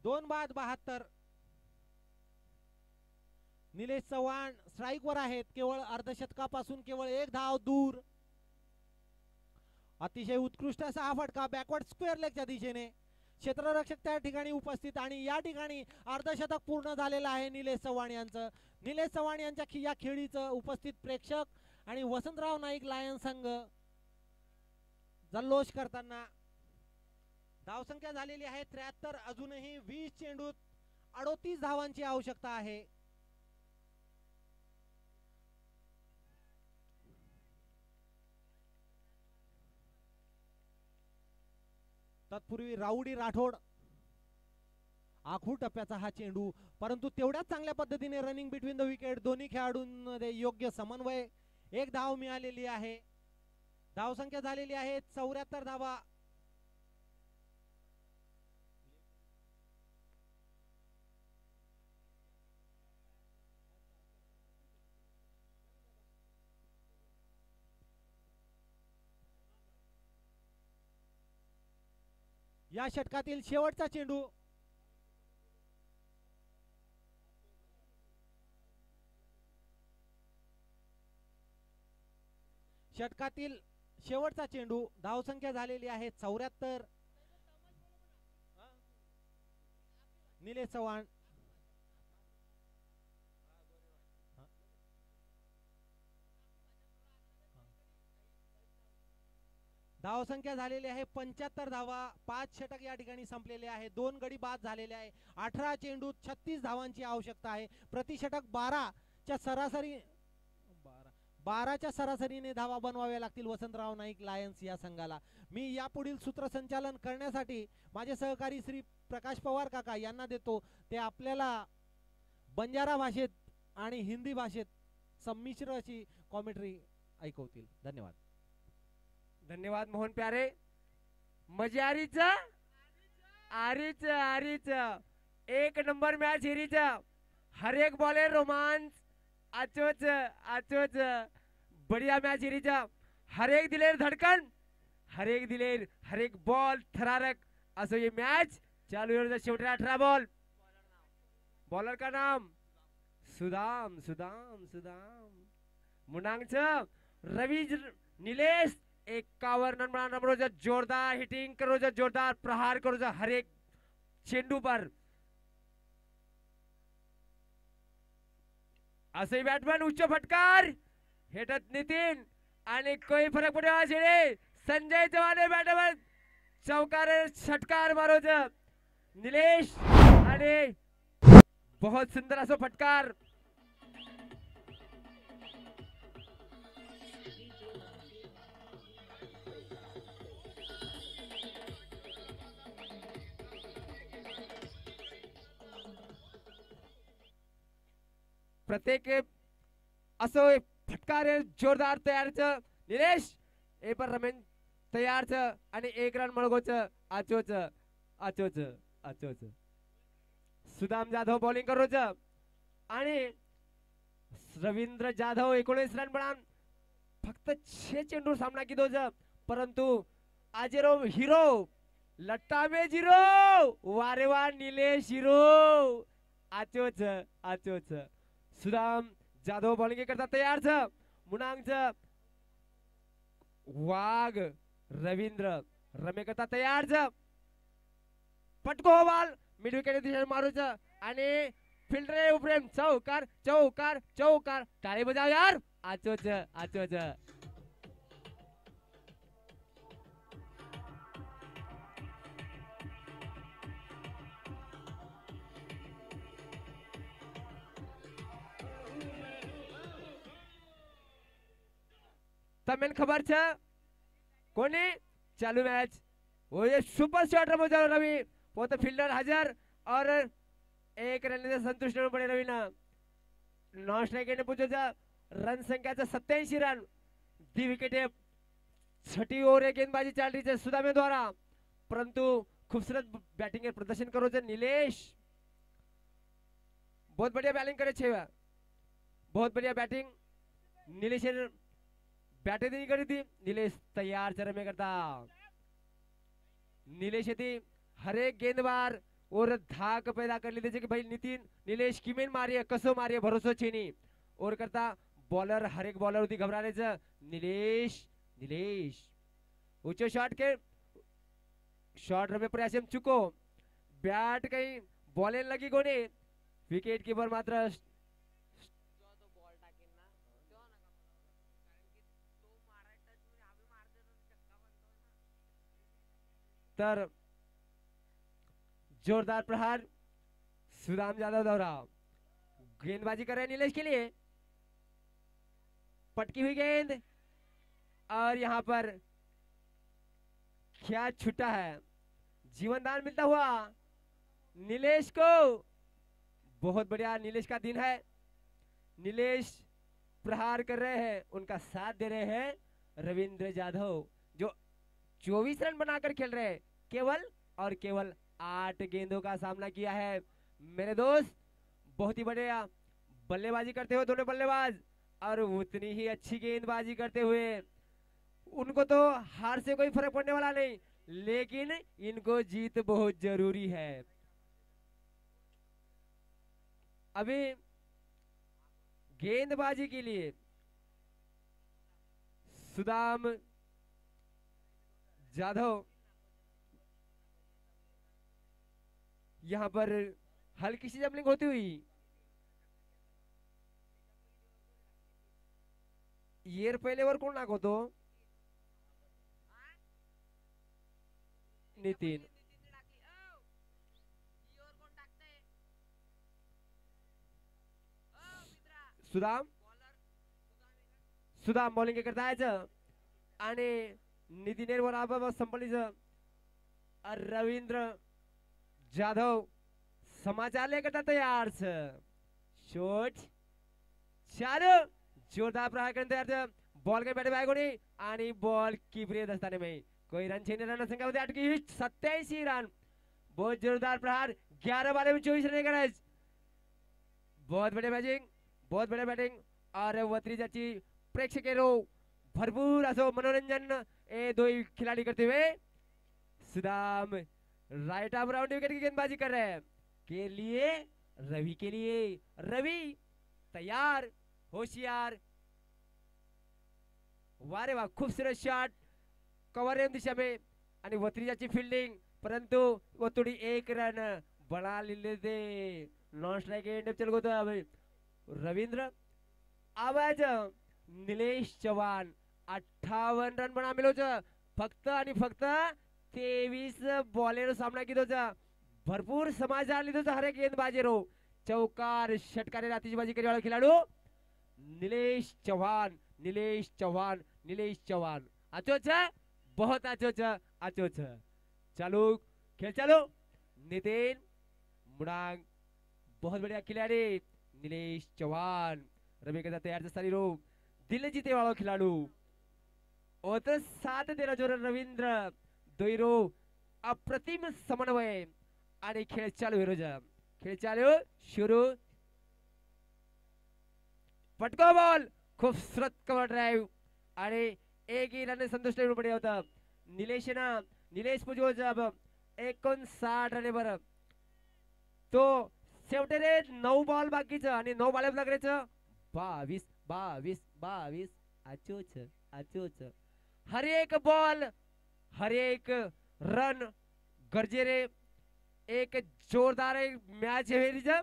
2 बाद 72. निलेश चव्हाण स्ट्राइक वर आहेत, केवळ अर्धशतकापासून केवळ एक धाव दूर. अतिशय उत्कृष्ट असा हा फटका बॅकवर्ड स्क्वेअर लेगच्या दिशेने. क्षेत्ररक्षक त्या ठिकाणी उपस्थित आणि या ठिकाणी अर्धशतक पूर्ण झालेलं आहे निलेश चव्हाण यांचं. निलेश चव्हाण यांच्या या खेळीचं उपस्थित प्रेक्षक आणि वसंतराव नाईक लायन संघ जल्लोष करताना. धावसंख्या झालेली आहे 73. अजूनही 20 चेंडूत 38 धावांची आवश्यकता आहे. तत्पूर्वी राऊडी राठोड आखू टप्प्याचा हा चेंडू, परंतु तेवढ्याच चांगल्या पद्धतीने रनिंग बिटवीन द विकेट. दोन्ही खेळाडूंमध्ये योग्य समन्वय. एक धाव मिळालेली आहे. धावसंख्या झालेली आहे 74 धावा. या षटकातील शेवटचा चेंडू. षटकातील शेवटचा चेंडू. धावसंख्या झालेली आहे 74. निलेश चव्हाण धावसंख्या झालेली आहे 75 धावा. 5 षटक या ठिकाणी संपलेले आहे. 2 गडी बाद झालेले आहे. 18 चेंडूत 36 धावांची आवश्यकता आहे. प्रति षटक 12च्या सरासरीने धावा बनवाव्या लागतील वसंतराव नाईक लायन्स या संघाला. मी यापुढील सूत्रसंचालन करण्यासाठी माझे सहकारी श्री प्रकाश पवार काका यांना देतो. ते आपल्याला बंजारा भाषेत आणि हिंदी भाषेत संमिश्र अशी कॉमेंट्री ऐकवतील. धन्यवाद. धन्यवाद मोहन प्यारे. मजारीच आरीच आरीच एक नंबर मॅच हिरीच. हर एक बॉले रोमांच. आचोच आचोच बढ़िया मैच हिरीच. हर एक दिलेर धड़कन, हर एक दिलेर, हर एक बॉल थरारक असो ये मैच चालू आहे. शेवटी 18 बॉल. बॉलर का नाम सुदाम सुदाम सुदाम. मुनांगच रवि निलेश 51 रन बनाना रोज जोरदार हिटिंग करो, जोरदार प्रहार करो हर एक चेंडू पर. असे बॅटमॅन उच्च फटकार हेटत नितीन आणि कोई फरक पडला छेडे. संजय चव्हाण बॅटमॅन चौकार षटकार मारो निलेश आणि बहुत सुंदर असो फटकार. प्रत्येक असो फटकार जोरदार तयारच. निलेश ए पर रमेन तयारच आणि 1 रन मळगोच. आचोच आचोच आचोच. सुदाम जाधव बॉलिंग करोच आणि रवींद्र जाधव 19 रन बनान फक्त 6 चेंडू सामना कीधो परंतु आजेरो हिरो लट्टा में जीरो. वारे वा निलेश हिरो. आचोच आचोच. सुदाम जाधव बॉलिंग करता तयार छ. मुनांग वाघ रवींद्र रमे करता तयार छ. पटको बॉल मिड विकेट दिशेने मारूच आणि फिल्डर उपरेम चौकार चौकार चौकार. टाळी बजाव यार. आचोच आचोच. तमें खबर छ कोनी चालू मैच वो ये सुपर शॉट रमो रवि वो तो फील्डर हाजर और 1 रन से संतुष्ट होना पड़े रवि ना. नॉन स्ट्राइक ने पूछो रन संख्या 87 रन. दी विकेट 6ठी ओवर गेंदबाजी चल रही है सुदामे द्वारा परंतु खूबसूरत बैटिंग प्रदर्शन करो निलेश. बहुत बढ़िया बैटिंग करे छे. बहुत बढ़िया बैटिंग निलेश बैटे नहीं करी थी. निलेश तैयार चरमे करता. निलेश यदि हर एक गेंदबार और धाक पैदा कर लेते कि भाई नितिन निलेश किमेन मारिए कसो मारिए भरोसो छेनी और करता बॉलर हर एक बॉलर होती घबराने निलेश निलेश ऊंचो शॉट के शॉट रमे प्रयास चुको बॅट काही बॉलेन लगी कोणी विकेट कीपर मात्र तर जोरदार प्रहार सुदाम यादव दौरा गेंदबाजी कर रहे हैं नीलेश के लिए पटकी हुई गेंद और यहां पर क्या छुट्टा है जीवनदान मिलता हुआ नीलेश को बहुत बढ़िया नीलेश का दिन है नीलेश प्रहार कर रहे हैं उनका साथ दे रहे हैं रविंद्र जाधव जो 24 रन बनाकर खेल रहे हैं केवल और केवल 8 गेंदों का सामना किया है मेरे दोस्त बहुत ही बढ़िया बल्लेबाजी करते हुए दोनों बल्लेबाज और उतनी ही अच्छी गेंदबाजी करते हुए उनको तो हार से कोई फर्क पड़ने वाला नहीं लेकिन इनको जीत बहुत जरूरी है अभी गेंदबाजी के लिए सुदाम जाधव यहां पर हल्की सी जंपलिंग होती हुई येर पहले वर कोण नाखवतो नितीन सुदाम सुदाम बॉलिंग करता है आणि नितीन बराबर संपलीच रवींद्र जाधव समाचार लेकर था तैयार शॉट चालू जोरदार प्रहार करने तैयार बॉल के बैठे भाई आणि बॉल कीपरे दस्ताने में कोई रन छीने रन संख्या होती 8 की 87 रन बहुत जोरदार प्रहार 11 बाले में 24 रन का बहुत बड़े बैटिंग और वत्रीजाची प्रेक्षकेरो भरपूर असो मनोरंजन ए दो खिलाड़ी करते हुए Sudam right arm round wicket की गेंदबाजी कर रहे हैं के लिए रवि तैयार होशियार वारे वाह खूबसूरत शॉट कवर दिशा में आणि वत्रीजाची फील्डिंग परंतु वो थोड़ी 1 रन बना लेते नॉन स्ट्राइक एंड चल गो तो रविंद्र आवाज निलेश चव्हाण 58 रन बना मिलो फक्त आणि फक्त 23 बॉलेर सामना की भरपूर समाचार लिधो हर एक गेंदबाजी रो चौकार षटकारे रातीची बाजी करने वाला खिलाड़ू निलेश चौहान अच्छो बहुत अच्छो चालू खेल चालू नितिन मुड़ांग बहुत बढ़िया खिलाड़ी निलेश चौहान रवि के साथ तैयार सारी रो दिल जीते वाला खिलाड़ू और तो साथ दे रहा जो रविंद्र दोइरो अप्रतिम समन्वय आणि खेळ चालू शुरू पटको बॉल खूबसूरत कवर ड्राइव आणि एक ही रन संतुष्ट पडे होता निलेश पुजो जब 59 रनेवर तो शेवटे 9 बॉल बाकीचं आणि 9 बॉल लागरेचं 22 अचोच हर एक बॉल हर एक रन गरजेरे एक जोरदार मैच है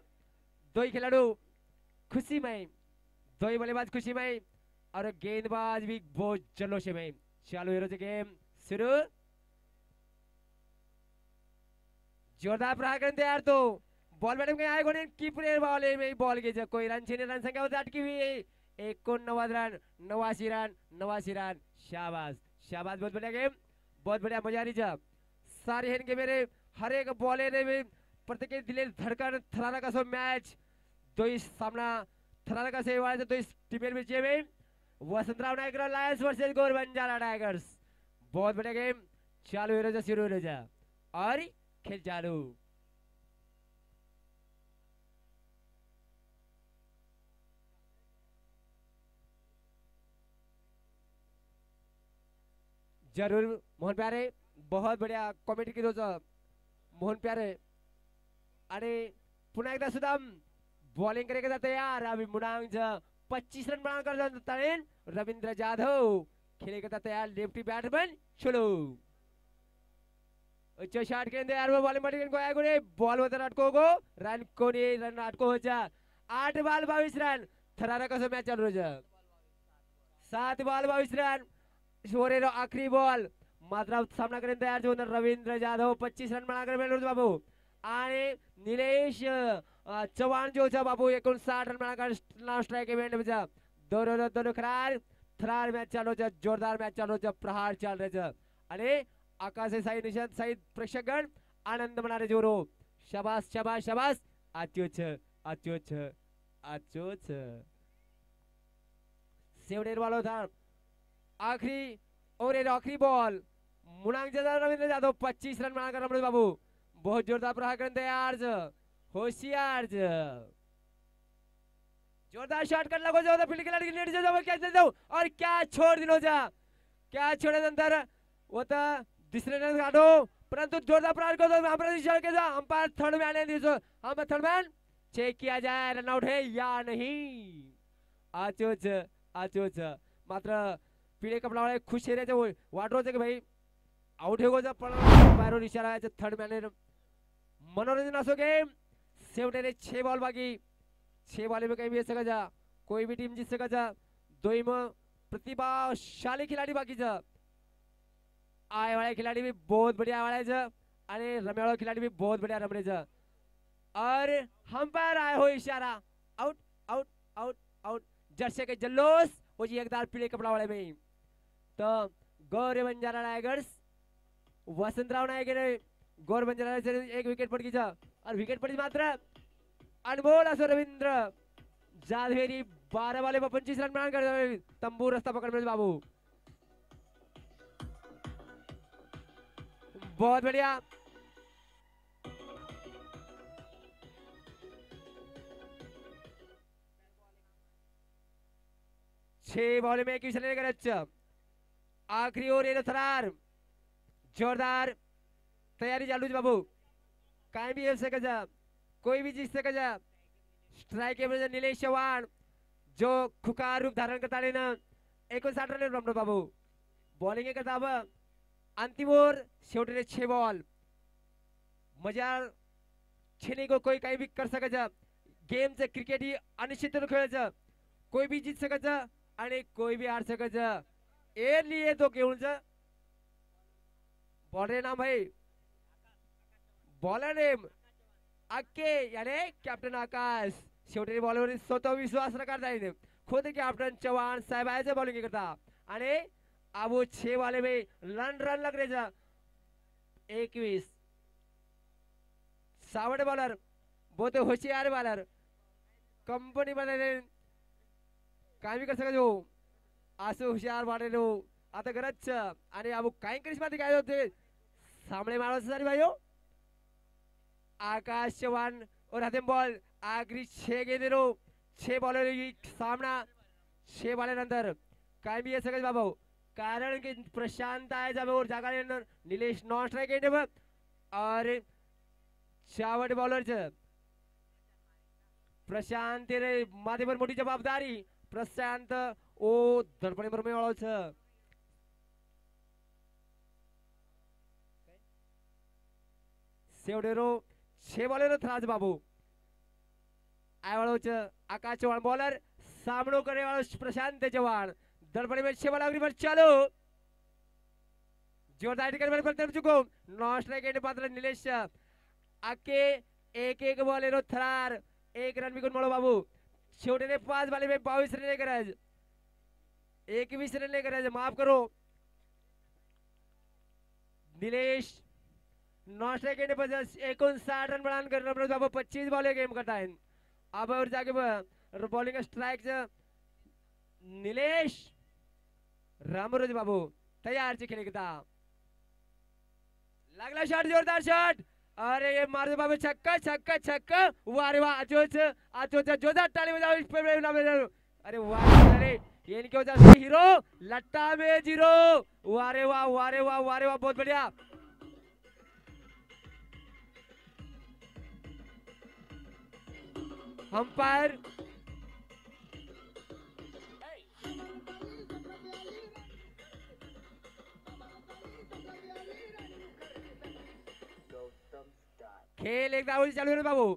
दो ही खिलाड़ू खुशी में दो ही बल्लेबाज खुशी में और गेंदबाज भी बहुत जल्लोश में चालू हेरो गेम शुरू जोरदार प्रहार करने तैयार तो बॉल बैटिंग में आए कोणी कीपर बॉल में बॉल घे कोई रन छीने रन संख्या होती 8 की हुई 89 रन 89 रन शाबाश बहुत बढ़िया गेम बहुत बढ़िया मजा आ रही सारे हेन के मेरे हर एक बॉले ने भी प्रत्येक दिले धड़कन थराला का सो मैच दो इस सामना थराला का से वाले तो इस टीमेर में में वसंतराव नायक लायंस वर्सेस गोर बंजारा टाइगर्स बहुत बढ़िया गेम चालू हो शुरू हो और खेल चालू जरूर मोहन प्यारे बहुत बढ़िया कॉमेडी की दोस्त मोहन प्यारे आणि पुन्हा एकदा सुद्धा बॉलिंग करे तयार अभी मुनांग 25 रन बनाकर जाता है रविंद्र जाधव खेलेगा तैयार लेफ्टी बैट्समैन चलो अच्छा शॉट के तैयार वो बॉलिंग मटिकन को आया गुरे बॉल होता अटको गो रन कोणी रन अटको हो जा 8 बॉल 22 रन थरारा कसं मॅच चालू आहे 7 बॉल 22 रन शोरेरो आखरी बॉल मात्र सामना करेन तयार जो रवींद्र जाधव 25 रन बनाकर मेलूर बाबू आणि निलेश चव्हाण जो छ बाबू 59 रन बनाकर स्ट्राइक इवेंट में जा दोनों खरार थरार मैच चालू छ जोरदार मैच चालू छ प्रहार चाल रहे छ आणि आकाशे साई निशांत साई प्रेक्षकगण आनंद मनारे जोरो शाबाश शाबाश शाबाश आच्यो छ सेवडेर वालों था आखिरी और एक आखिरी बॉल मुनांग रविंद्र जाधव 25 रन बनाकर रमणीश बाबू बहुत जोरदार प्रहार करने तैयार होशियार जोरदार शॉट कर लगो जो फील्ड खिलाड़ी नेट जाओ क्या चल जाओ और क्या छोड़ दिलो जा क्या छोड़े नंतर वो तो दुसरे रन काढो परंतु जोरदार प्रहार करतो हमारा इशारा के जा अंपायर थर्ड में आने दीजिए हम थर्ड मैन चेक किया जाए रन आउट है या नहीं आचोच मात्र पीले कपड़ा वाले खुश है रे वाट रोज के भाई आउट हो गो पण अंपायर इशारा है थर्ड मैन मनोरंजन असो गेम शेवटे 6 बॉल बाकी 6 बॉल में कहीं भी सका जा कोई भी टीम जीत सका जा दोईम प्रतिभाशाली खिलाड़ी बाकी जा आए वाले खिलाड़ी भी बहुत बढ़िया वाले जा अरे रमे वाले खिलाड़ी भी बहुत बढ़िया रम रहे जा और अंपायर आए हो इशारा out out out out jersey के जल्लोस वो जी एकदार पीले कपड़ा वाले में तो गौरव बंजारा टाइगर्स वसंतराव नायक गौर बंजारा से एक विकेट पड़ गई जा और विकेट पड़ी मात्र अनमोल असो रविंद्र जाधवेरी 12 वाले 25 रन बनाकर तंबू रास्ता पकड़ में बाबू बहुत बढ़िया छह बॉल में 21 रन लेकर अच्छा आखिरी ओवर ये थरार जोरदार तैयारी चालू बाबू काय भी येऊ सका जा कोई भी जीत सका जा स्ट्राइक में निलेश चव्हाण जो खुकार रूप धारण करता है ना 59 रन रमणो बाबू बॉलिंग करता अब अंतिम ओवर शेवटे 6 बॉल मजा छेने को कोई काही भी कर सका जा गेम से क्रिकेट ही अनिश्चित खेळायचं कोई भी जीत सकायचं आणि कोई भी हार सकायचं ए लिए तो घेऊन जा बॉलर नाम भाई बॉलर नेम अक्के यानी कैप्टन आकाश शेवटी बॉलवर स्वतः विश्वास रखता है खुद कैप्टन चव्हाण साहेब आए बॉलिंग करता आणि अब 6 वाले में रन लग रहे जा 21 सावड बॉलर बहुत होशियार बॉलर कंपनी बनाने काय भी कर सका जो असं हुशार बॉलर आता गरज आणि अब काय करीस मध्ये काय होते सामने मारो सारी भाइयों आकाश चव्हाण और हथिम बॉल आखिरी 6 गेंदे 6 बॉलर सामना 6 बॉलर अंदर काय भी सगळे बाबू कारण की प्रशांत आए जब और जागा नीलेश नॉन स्ट्राइक गेंदे और चावट बॉलर प्रशांत रे माथे पर मोटी जवाबदारी प्रशांत ओ धडपणे पर मेळो छ सेवडेरो 6 बॉलर थराज बाबू आए वालों च आकाश चव्हाण बॉलर सामनो करे वालों प्रशांत चव्हाण धड़पड़े में 6 बॉल अगली बार चालू जोरदार हिट कर तरफ चुको नॉन स्ट्राइक एंड पात्र नीलेश आके एक बॉल थरार 1 रन विकून मोड़ो बाबू छोटे ने 5 बॉल में 22 रन लेकर 21 रन लेकर माफ करो नीलेश नॉन स्ट्राइक एंड पर 59 रन बनाकर रमणोज बाबू 25 बॉल गेम करता है अब और जाके बॉलिंग स्ट्राइक नीलेश रामरोज बाबू तैयार खेले लागला शॉट जोरदार शॉट अरे ये मार दो बाबू छक्का छक्का छक्का वारे वाह आजोच जोरदार ताली बजाओ अरे वाह अरे ये इनके वजह से हीरो लट्टा में जीरो वारे वाह वारे वाह वारे वाह बहुत बढ़िया अंपायर खेळ एकदा आवडी चालू आहे बाबू.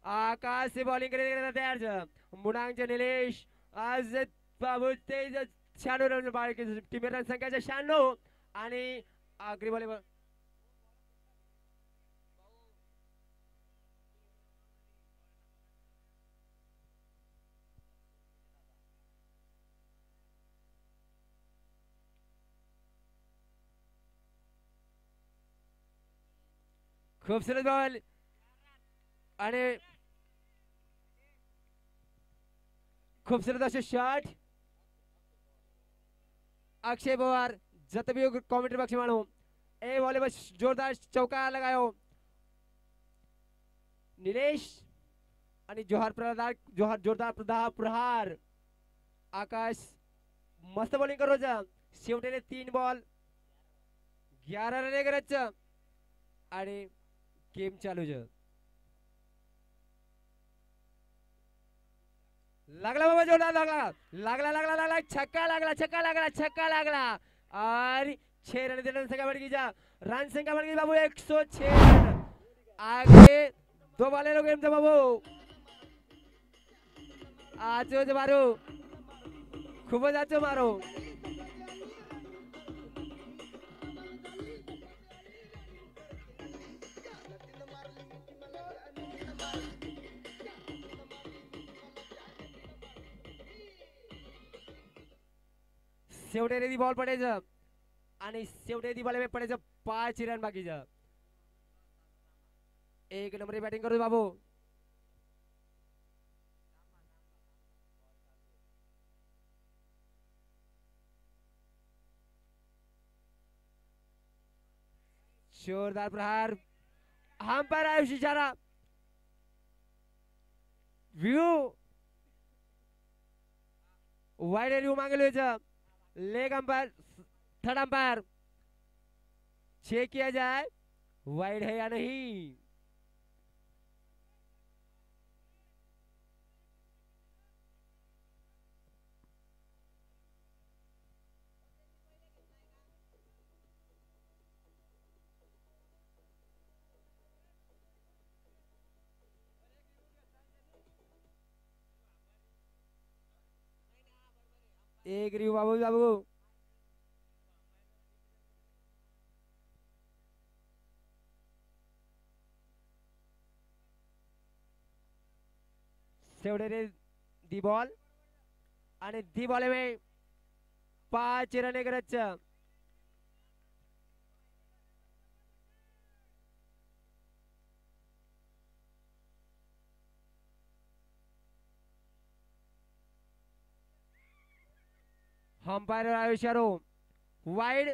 आकाश से बॉलिंग करण्यासाठी तयार छ. मुणांचे निलेश आज बाबू तेज 96 रन बाळके टीम रन संख्याच्या 96 आणि आखरी बॉलवर खूबसूरत बॉल आणि खूबसूरत असे शॉट. अक्षय पवार जतबी कमेंट्री बॉक्स में मानो ए बॉल बस जोरदार चौका लगायो. निलेश आणि जोरदार प्रहार. आकाश मस्त बॉलिंग करो जा. शेवटेने 3 बॉल 11 रन करत आणि गेम चालू ज. लागला बाबा जोरदार लागला छक्का लागला और 6 रन रन संख्या बढ़ गई जा. रन संख्या बढ़ गई बाबू 106 रन. आगे 2 बॉल गेम था बाबू. आजो मारो खूबच आजो मारो. शेवटे रेडी बॉल पडायचं आणि शेवटे दी बॉल पडायचं 5 रन बाकीचं. 1 नंबर बॅटिंग करू बाबू. जोरदार प्रहार. अंपायर आयुष इशारा. व्यू वाइड रिव्यू मांगेल leg umpire third umpire check किया जाए वाइड है या नहीं. एक review Babu शेवटे ray the ball आणि दी बॉल में 5 रन करत. अंपायर आयुष्यारो वाइड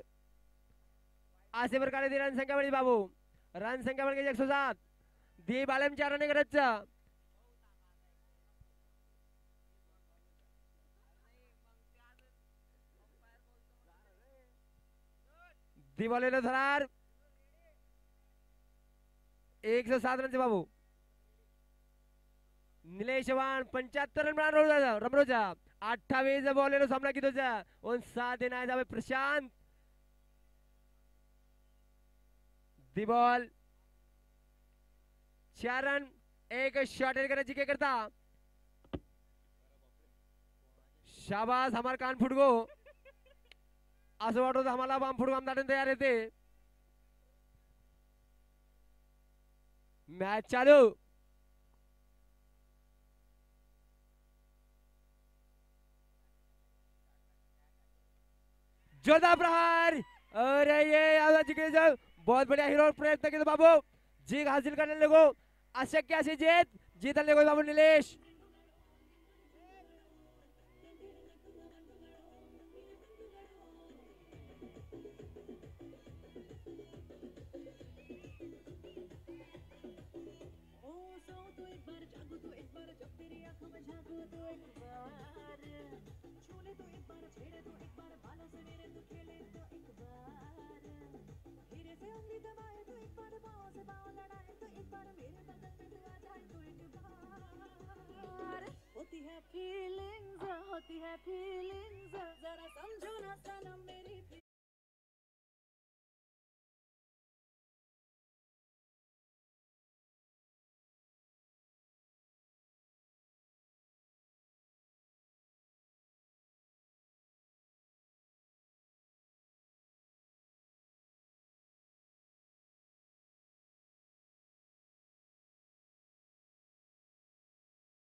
असे प्रकारे ती रन संख्या बढ़ी बाबू. रन संख्या बढ़ गई 107. दी बॉल में 4 रन करत. दी बॉल धरार 107 रन बाबू. निलेश चव्हाण 75 रन रमरोजा 28 बॉल सामना की और 7 देना है Prashant. The ball 4 run 1 shot करायची काय करता. शाबास हमार कान फुट गो. असं वाटत आम्हाला बाम फुट बाम दाटून तयार येते. मॅच चालू. जोरदार प्रहार. अरे ये बहुत बढ़िया हीरो प्रयत्न किया बाबू. जीत हासिल करने लगो. अशक्य अशी जीतने लगो बाबू निलेश. फीलिंग्स होती है फीलिंग्स